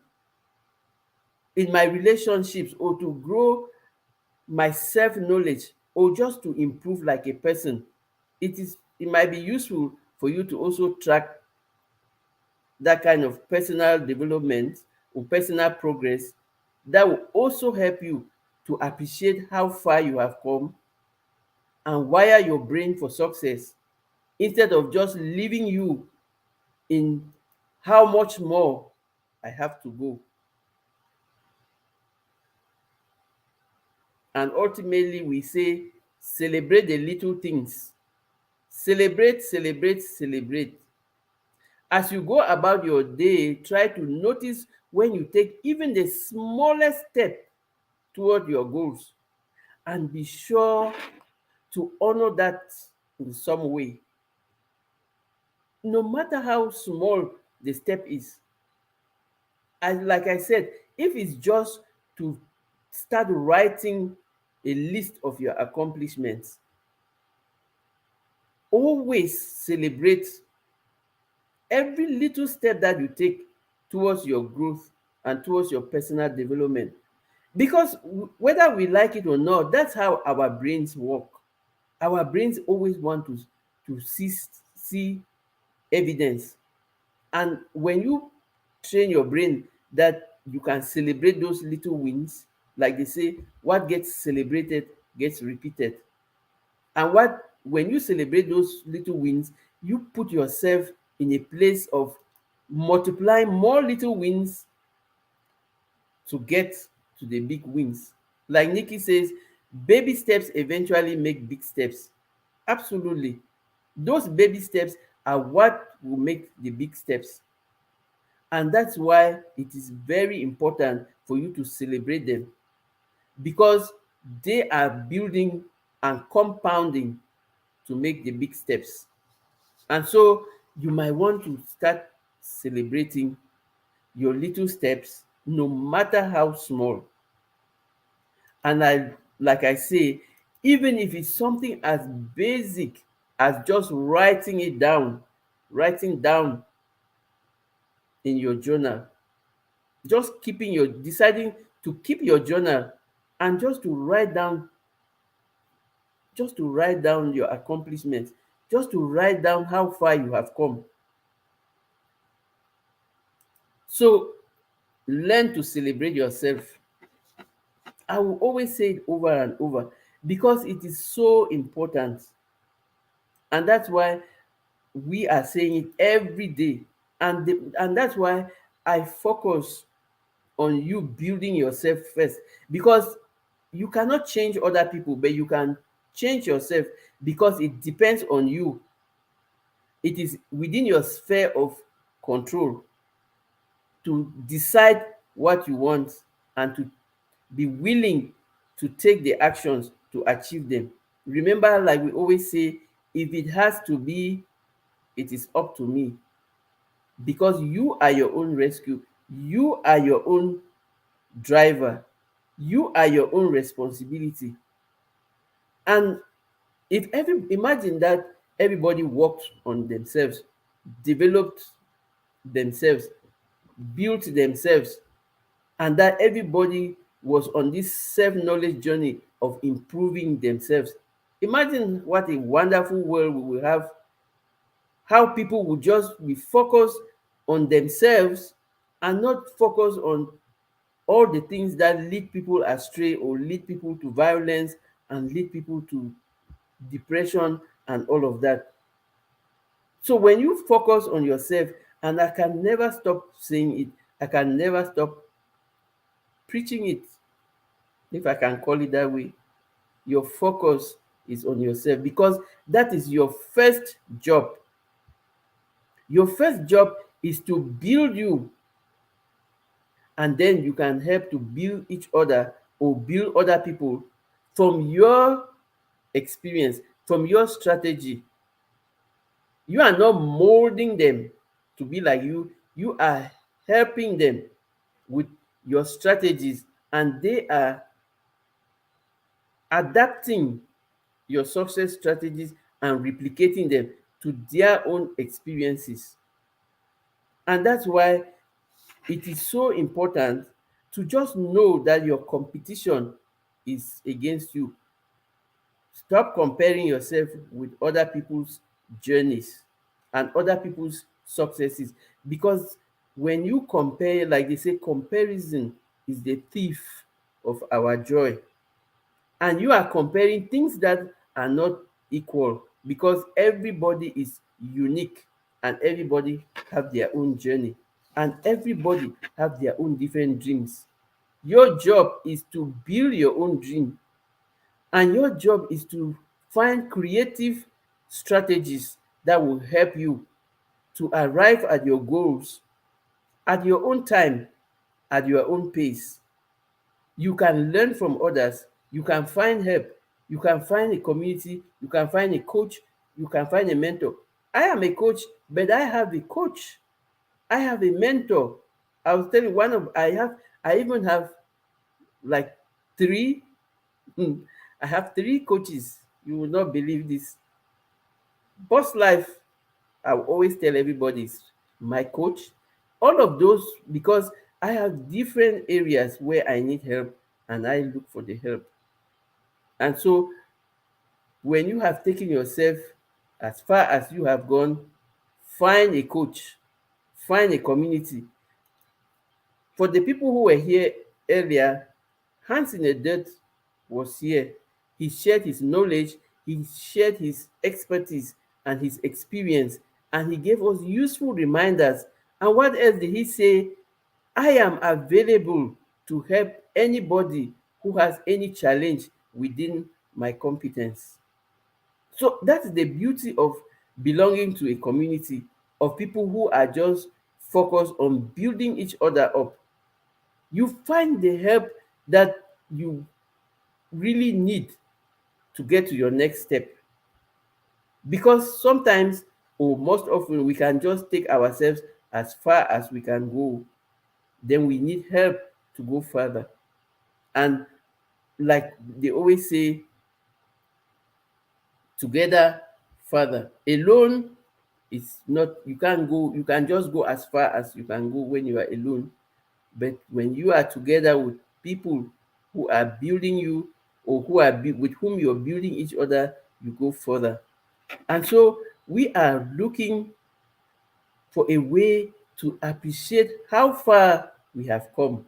in my relationships, or to grow my self-knowledge, or just to improve like a person? It might be useful for you to also track that kind of personal development or personal progress that will also help you to appreciate how far you have come and wire your brain for success, instead of just leaving you in how much more I have to go. And ultimately, we say celebrate the little things. Celebrate, celebrate, celebrate. As you go about your day, try to notice when you take even the smallest step toward your goals, and be sure to honor that in some way. No matter how small the step is, as like I said, if it's just to start writing a list of your accomplishments, always celebrate every little step that you take towards your growth and towards your personal development. Because whether we like it or not, that's how our brains work. Our brains always want to see evidence. And when you train your brain that you can celebrate those little wins, like they say, what gets celebrated gets repeated. And what when you celebrate those little wins, you put yourself in a place of multiplying more little wins to get to the big wins. Like Nikki says, baby steps eventually make big steps. Absolutely. Those baby steps are what will make the big steps. And that's why it is very important for you to celebrate them, because they are building and compounding to make the big steps. And so you might want to start celebrating your little steps, no matter how small. And like I say, even if it's something as basic as just writing down in your journal, just deciding to keep your journal and just to write down your accomplishments, just to write down how far you have come. So learn to celebrate yourself. I will always say it over and over because it is so important. And that's why we are saying it every day. And that's why I focus on you building yourself first, because you cannot change other people, but you can change yourself, because it depends on you. It is within your sphere of control to decide what you want and to be willing to take the actions to achieve them. Remember, like we always say, if it has to be, it is up to me, because you are your own rescue, you are your own driver, you are your own responsibility. And if imagine that everybody worked on themselves, developed themselves, built themselves, and that everybody was on this self-knowledge journey of improving themselves. Imagine what a wonderful world we will have, how people will just be focused on themselves and not focus on all the things that lead people astray or lead people to violence and lead people to depression and all of that. So when you focus on yourself, and I can never stop saying it, I can never stop preaching it, if I can call it that way, your focus is on yourself, because that is your first job. Your first job is to build you, and then you can help to build each other or build other people from your experience, from your strategy. You are not molding them to be like you are helping them with your strategies, and they are adapting your success strategies and replicating them to their own experiences. And that's why it is so important to just know that your competition is against you. Stop comparing yourself with other people's journeys and other people's successes, because when you compare, like they say, comparison is the thief of our joy. And you are comparing things that are not equal, because everybody is unique and everybody have their own journey and everybody have their own different dreams. Your job is to build your own dream, and your job is to find creative strategies that will help you to arrive at your goals at your own time, at your own pace. You can learn from others, you can find help, you can find a community, you can find a coach, you can find a mentor. I am a coach, but I have a coach, I have a mentor. I was telling one of I even have like three. I have three coaches. You will not believe this. Boss life, I will always tell everybody, is my coach. All of those, because I have different areas where I need help and I look for the help. And so when you have taken yourself as far as you have gone, find a coach, find a community. For the people who were here earlier, Hands in the Dirt was here. He shared his knowledge, he shared his expertise and his experience, and he gave us useful reminders. And what else did he say? I am available to help anybody who has any challenge within my competence. So that's the beauty of belonging to a community of people who are just focused on building each other up. You find the help that you really need to get to your next step. Because sometimes, or most often, we can just take ourselves as far as we can go. Then we need help to go further. And like they always say, together further. Alone is not, you can just go as far as you can go when you are alone. But when you are together with people who are building you, or with whom you're building each other, you go further. And so we are looking for a way to appreciate how far we have come.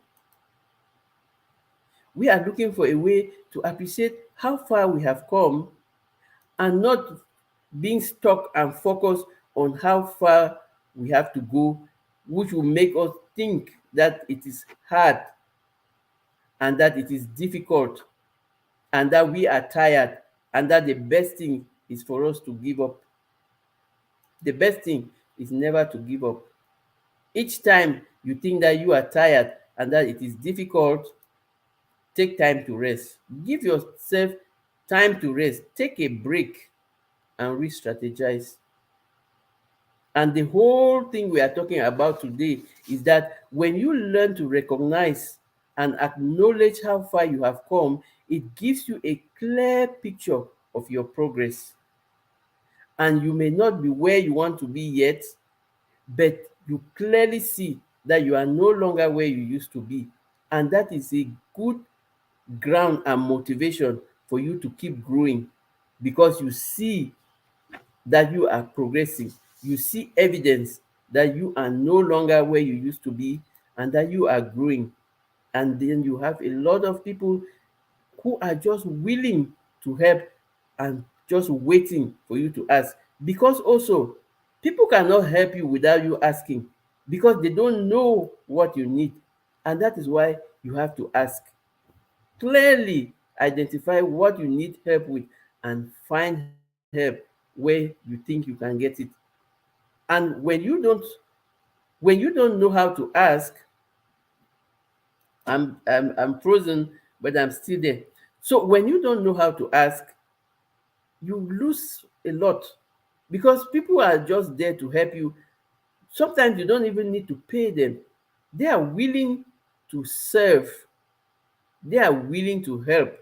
We are looking for a way to appreciate how far we have come, and not being stuck and focused on how far we have to go, which will make us think that it is hard and that it is difficult and that we are tired and that the best thing is for us to give up. The best thing is never to give up. Each time you think that you are tired and that it is difficult, take time to rest. Give yourself time to rest. Take a break and re-strategize. And the whole thing we are talking about today is that when you learn to recognize and acknowledge how far you have come, it gives you a clear picture of your progress. And you may not be where you want to be yet, but you clearly see that you are no longer where you used to be. And that is a good ground and motivation for you to keep growing, because you see that you are progressing. You see evidence that you are no longer where you used to be and that you are growing. And then you have a lot of people who are just willing to help and just waiting for you to ask. Because also, people cannot help you without you asking, because they don't know what you need. And that is why you have to ask. Clearly identify what you need help with and find help where you think you can get it. And when you don't know how to ask, I'm frozen, but I'm still there. So when you don't know how to ask, you lose a lot, because people are just there to help you. Sometimes you don't even need to pay them. They are willing to serve, they are willing to help,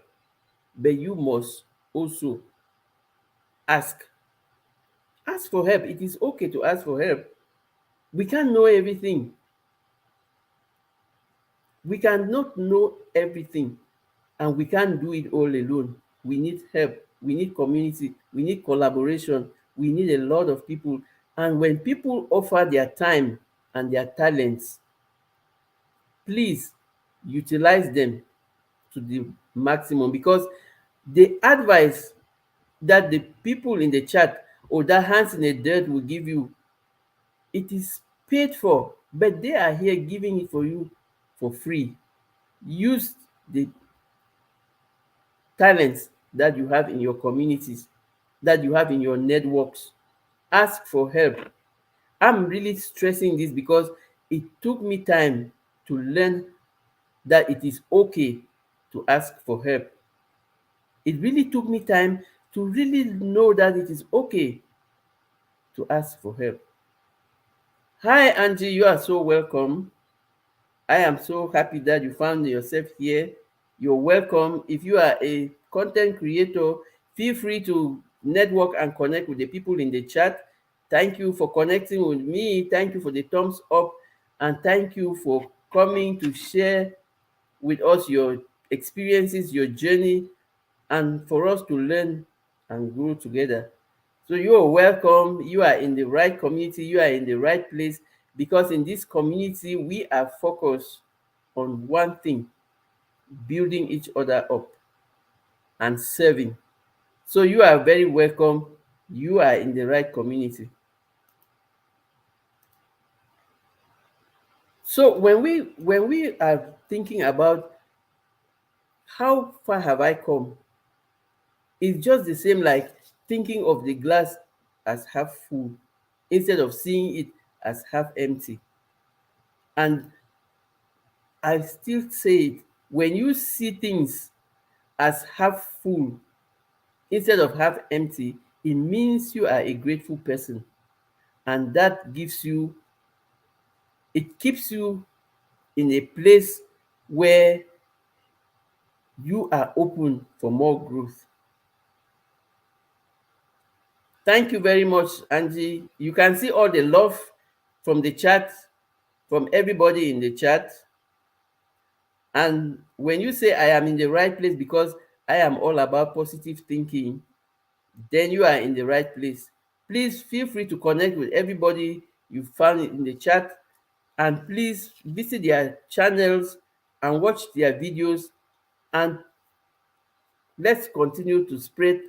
but you must also ask. Ask for help. It is okay to ask for help. We can't know everything. We cannot know everything, and we can't do it all alone. We need help. We need community. We need collaboration. We need a lot of people. And when people offer their time and their talents, please utilize them to the maximum, because the advice that the people in the chat or that hands in the dirt will give you, it is paid for, but they are here giving it for you for free. Use the talents that you have in your communities, that you have in your networks. Ask for help. I'm really stressing this because it took me time to learn that it is okay to ask for help. It really took me time to really know that it is okay to ask for help. Hi, Angie, you are so welcome. I am so happy that you found yourself here. You're welcome. If you are a content creator, feel free to network and connect with the people in the chat. Thank you for connecting with me. Thank you for the thumbs up. And thank you for coming to share with us your experiences, your journey, and for us to learn and grow together. So you are welcome. You are in the right community. You are in the right place, because in this community, we are focused on one thing: building each other up and serving. So you are very welcome. You are in the right community. So when we are thinking about how far have I come, it's just the same like thinking of the glass as half full instead of seeing it as half empty. And I still say it, when you see things as half full instead of half empty, it means you are a grateful person. And that gives you, it keeps you in a place where you are open for more growth. Thank you very much, Angie. You can see all the love from the chat, from everybody in the chat. And when you say I am in the right place because I am all about positive thinking, then you are in the right place. Please feel free to connect with everybody you found in the chat, and please visit their channels and watch their videos, and let's continue to spread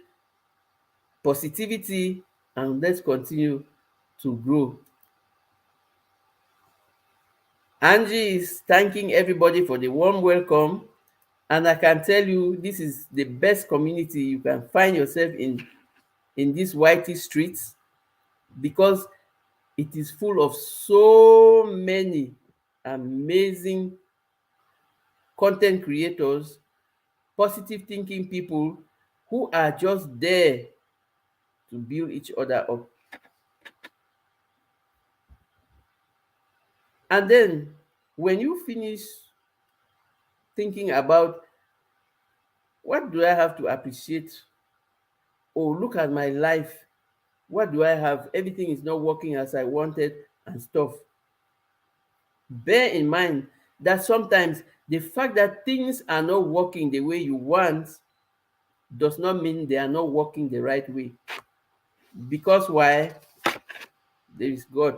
positivity, and let's continue to grow. Angie is thanking everybody for the warm welcome, and I can tell you this is the best community you can find yourself in these whitey streets, because it is full of so many amazing content creators, positive thinking people who are just there to build each other up. And then when you finish thinking about what do I have to appreciate, or look at my life, what do I have? Everything is not working as I wanted and stuff. Bear in mind that sometimes the fact that things are not working the way you want does not mean they are not working the right way. Because why? There is God.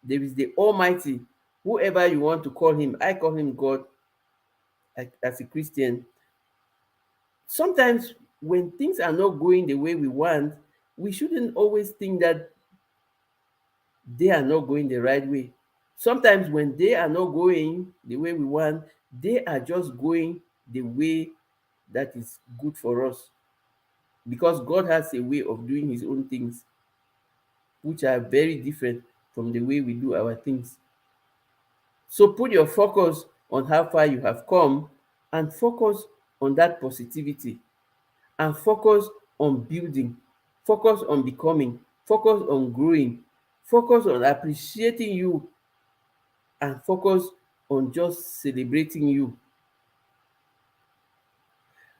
There is the Almighty. Whoever you want to call him, I call him God as a Christian. Sometimes when things are not going the way we want, we shouldn't always think that they are not going the right way. Sometimes when they are not going the way we want, they are just going the way that is good for us. Because God has a way of doing his own things, which are very different from the way we do our things. So put your focus on how far you have come and focus on that positivity and focus on building, focus on becoming, focus on growing, focus on appreciating you, and focus on just celebrating you.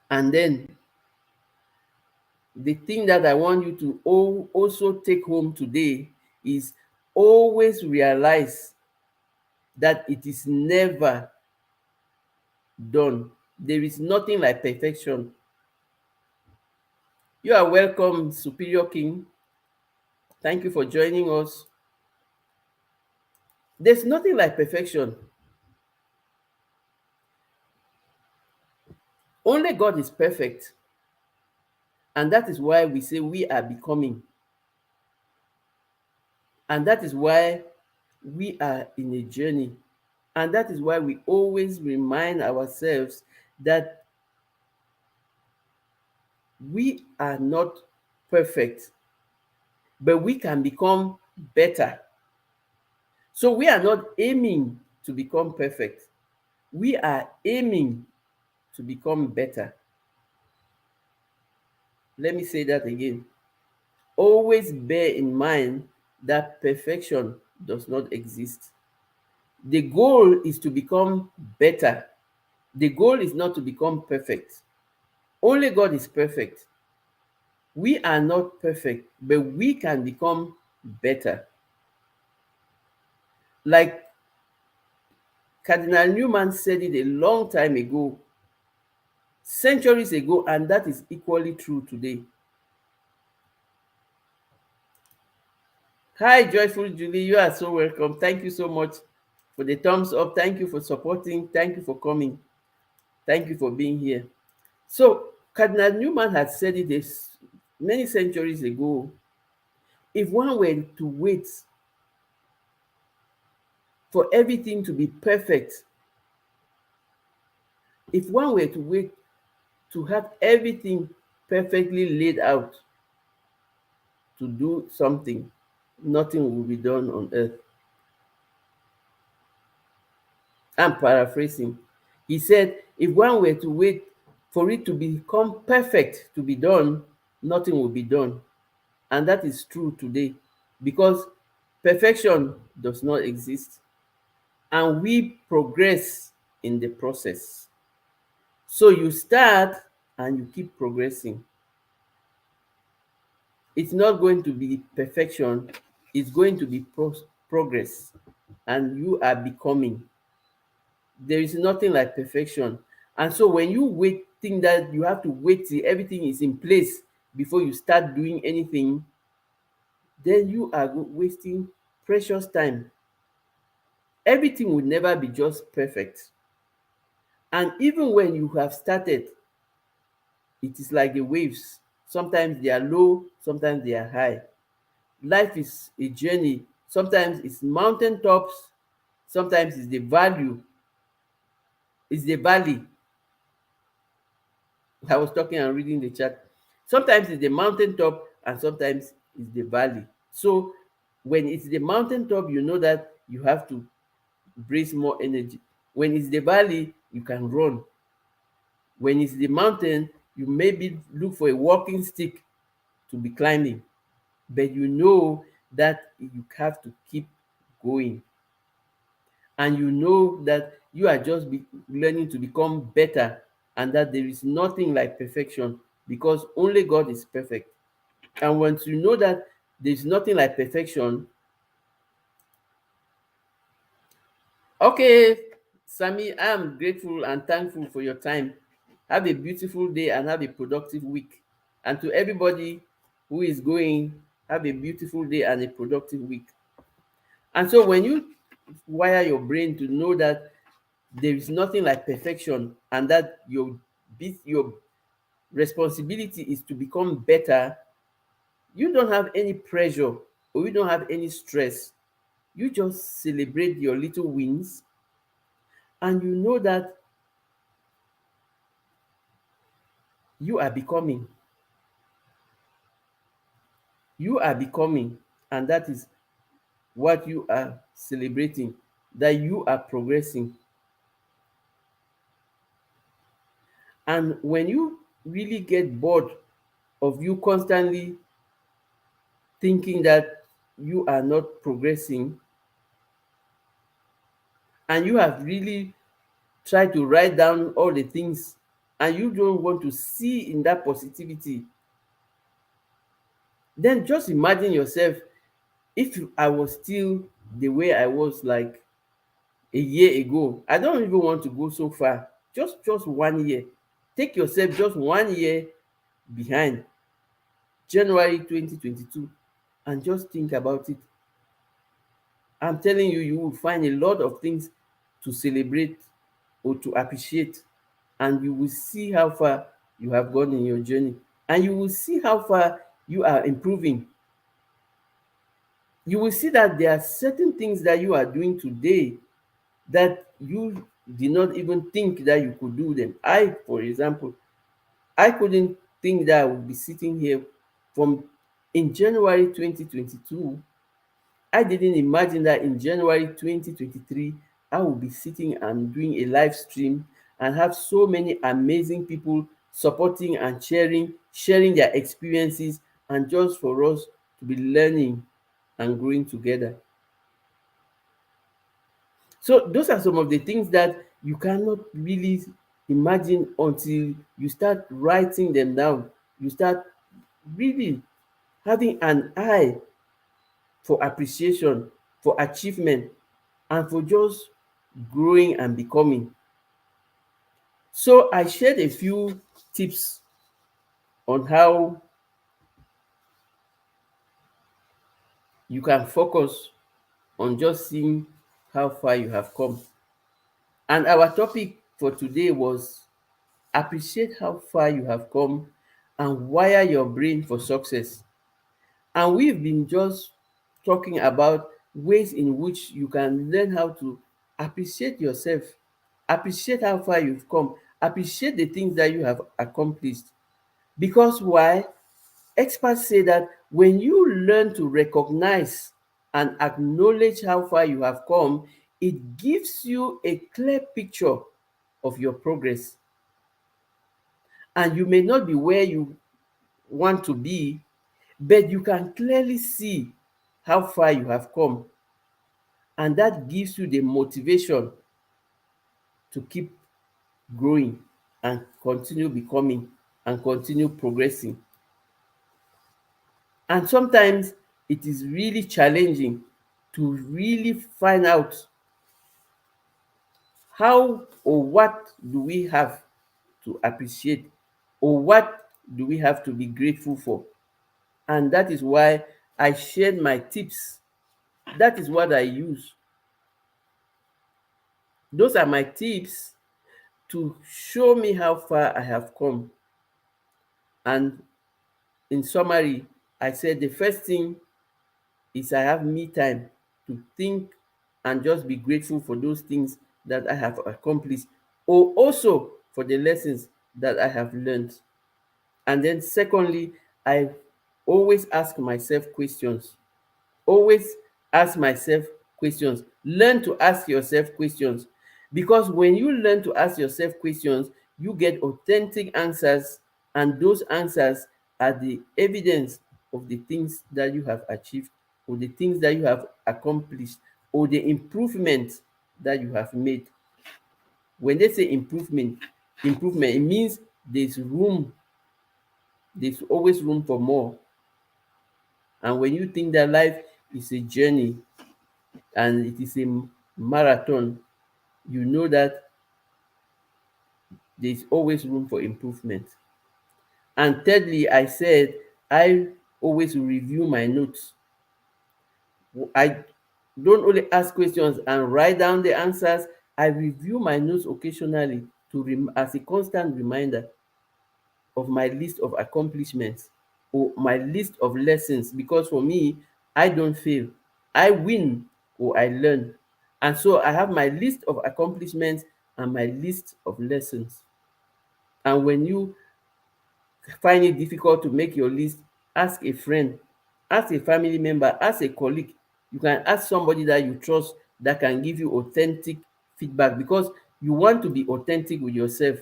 And then the thing that I want you to also take home today is always realize that it is never done. There is nothing like perfection. You are welcome, Superior King. Thank you for joining us. There's nothing like perfection. Only God is perfect. And that is why we say we are becoming. And that is why we are in a journey. And that is why we always remind ourselves that we are not perfect, but we can become better. So we are not aiming to become perfect. We are aiming to become better. Let me say that again. Always bear in mind that perfection does not exist. The goal is to become better. The goal is not to become perfect. Only God is perfect. We are not perfect, but we can become better. Like Cardinal Newman said it a long time ago, centuries ago, and that is equally true today. Hi, Joyful Julie, you are so welcome. Thank you so much for the thumbs up. Thank you for supporting. Thank you for coming. Thank you for being here. So, Cardinal Newman had said it many centuries ago. If one were to wait for everything to be perfect, if one were to wait to have everything perfectly laid out to do something, nothing will be done on earth. I'm paraphrasing. He said, if one were to wait for it to become perfect to be done, nothing will be done. And that is true today because perfection does not exist. And we progress in the process. So you start and you keep progressing. It's not going to be perfection, it's going to be progress. And you are becoming. There is nothing like perfection. And so when you wait, think that you have to wait till everything is in place before you start doing anything, then you are wasting precious time. Everything will never be just perfect. And even when you have started, it is like the waves. Sometimes they are low, sometimes they are high. Life is a journey. Sometimes it's mountain tops, sometimes it's the valley. I was talking and reading the chat. Sometimes it's the mountain top and sometimes it's the valley. So when it's the mountain top, you know that you have to brace more energy. When it's the valley, you can run. When it's the mountain, you maybe look for a walking stick to be climbing, but you know that you have to keep going. And you know that you are just learning to become better and that there is nothing like perfection because only God is perfect. And once you know that there is nothing like perfection, okay, Sammy, I'm grateful and thankful for your time. Have a beautiful day and have a productive week. And to everybody who is going, have a beautiful day and a productive week. And so when you wire your brain to know that there is nothing like perfection and that your responsibility is to become better, you don't have any pressure or you don't have any stress. You just celebrate your little wins and you know that you are becoming. You are becoming, and that is what you are celebrating, that you are progressing. And when you really get bored of you constantly thinking that you are not progressing, and you have really tried to write down all the things and you don't want to see in that positivity, then just imagine yourself, if I was still the way I was like a year ago. I don't even want to go so far. Just 1 year. Take yourself just 1 year behind January 2022 and just think about it. I'm telling you, you will find a lot of things to celebrate or to appreciate, and you will see how far you have gone in your journey, and you will see how far you are improving. You will see that there are certain things that you are doing today that you did not even think that you could do them. I, for example, I couldn't think that I would be sitting here from in January 2022. I didn't imagine that in January 2023, I would be sitting and doing a live stream and have so many amazing people supporting and sharing their experiences, and just for us to be learning and growing together. So those are some of the things that you cannot really imagine until you start writing them down. You start really having an eye for appreciation, for achievement, and for just growing and becoming. So I shared a few tips on how you can focus on just seeing how far you have come. And our topic for today was appreciate how far you have come and wire your brain for success. And we've been just talking about ways in which you can learn how to appreciate yourself, appreciate how far you've come, appreciate the things that you have accomplished. Because why? Experts say that when you learn to recognize and acknowledge how far you have come, it gives you a clear picture of your progress. And you may not be where you want to be, but you can clearly see how far you have come. And that gives you the motivation to keep growing and continue becoming and continue progressing. And sometimes it is really challenging to really find out how or what do we have to appreciate, or what do we have to be grateful for. And that is why I shared my tips. That is what I use. Those are my tips to show me how far I have come. And in summary, I said the first thing is I have me time to think and just be grateful for those things that I have accomplished, or also for the lessons that I have learned. And then secondly, I always ask myself questions. Always ask myself questions. Learn to ask yourself questions, because when you learn to ask yourself questions, you get authentic answers, and those answers are the evidence of the things that you have achieved, or the things that you have accomplished, or the improvements that you have made. When they say improvement, it means there's always room for more. And when you think that life is a journey and it is a marathon, you know that there's always room for improvement. And thirdly, I said I always review my notes. I don't only ask questions and write down the answers. I review my notes occasionally as a constant reminder of my list of accomplishments or my list of lessons, because for me, I don't fail. I win or I learn. And so I have my list of accomplishments and my list of lessons. And when you find it difficult to make your list, ask a friend, ask a family member, ask a colleague. You can ask somebody that you trust that can give you authentic feedback, because you want to be authentic with yourself.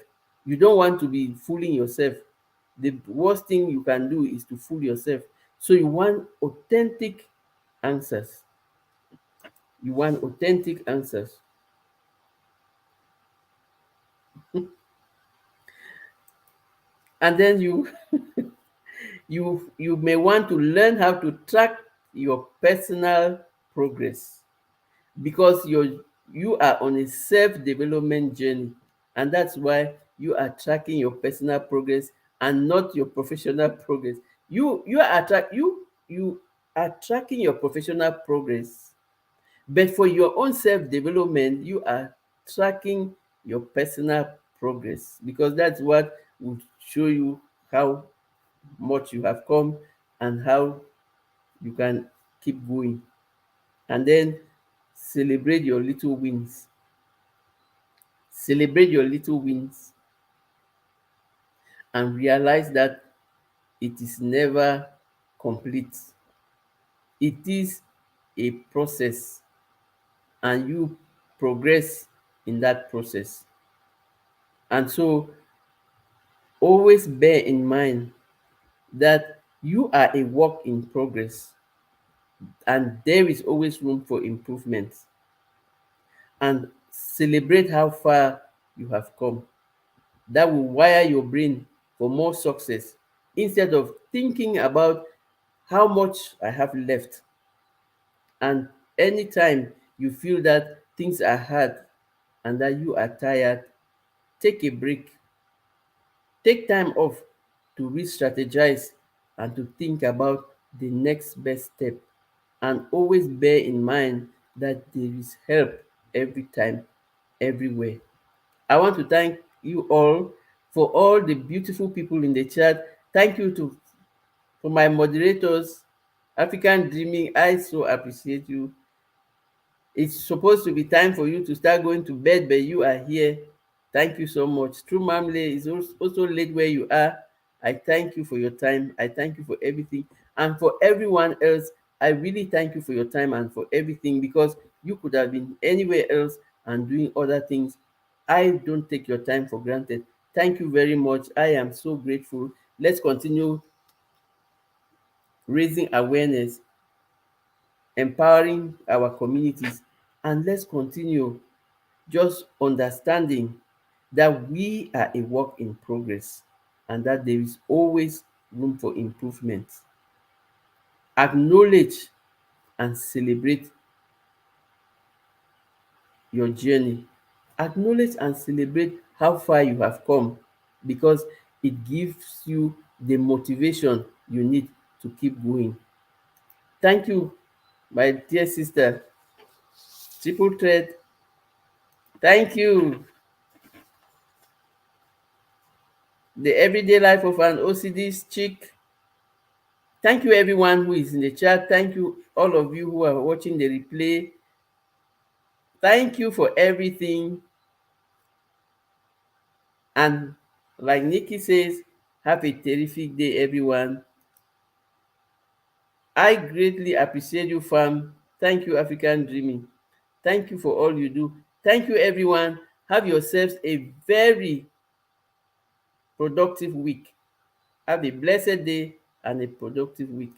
You don't want to be fooling yourself. The worst thing you can do is to fool yourself. So you want authentic answers. You want authentic answers. And then you may want to learn how to track your personal progress, because you are on a self-development journey, and that's why you are tracking your personal progress and not your professional progress. You are tracking your professional progress, but for your own self-development, you are tracking your personal progress, because that's what will show you how much you have come and how you can keep going. And then celebrate your little wins. Celebrate your little wins and realize that it is never complete. It is a process, and you progress in that process. And so always bear in mind that you are a work in progress, and there is always room for improvement. And celebrate how far you have come. That will wire your brain for more success, instead of thinking about how much I have left. And anytime you feel that things are hard and that you are tired, take a break. Take time off to re strategize and to think about the next best step. And always bear in mind that there is help every time, everywhere. I want to thank you all for all the beautiful people in the chat. Thank you to for my moderators, African Dreaming. I so appreciate you. It's supposed to be time for you to start going to bed, but you are here. Thank you so much. True Mamle is also late where you are. I thank you for your time. I thank you for everything. And for everyone else, I really thank you for your time and for everything, because you could have been anywhere else and doing other things. I don't take your time for granted. Thank you very much. I am so grateful. Let's continue raising awareness, empowering our communities, and let's continue just understanding that we are a work in progress and that there is always room for improvement. Acknowledge and celebrate your journey. Acknowledge and celebrate how far you have come, because it gives you the motivation you need to keep going. Thank you, my dear sister. Triple thread. Thank you. The everyday life of an OCD chick. Thank you, everyone who is in the chat. Thank you, all of you who are watching the replay. Thank you for everything. And like Nikki says, have a terrific day, everyone. I greatly appreciate you, fam. Thank you, African Dreaming. Thank you for all you do. Thank you, everyone. Have yourselves a very productive week. Have a blessed day and a productive week.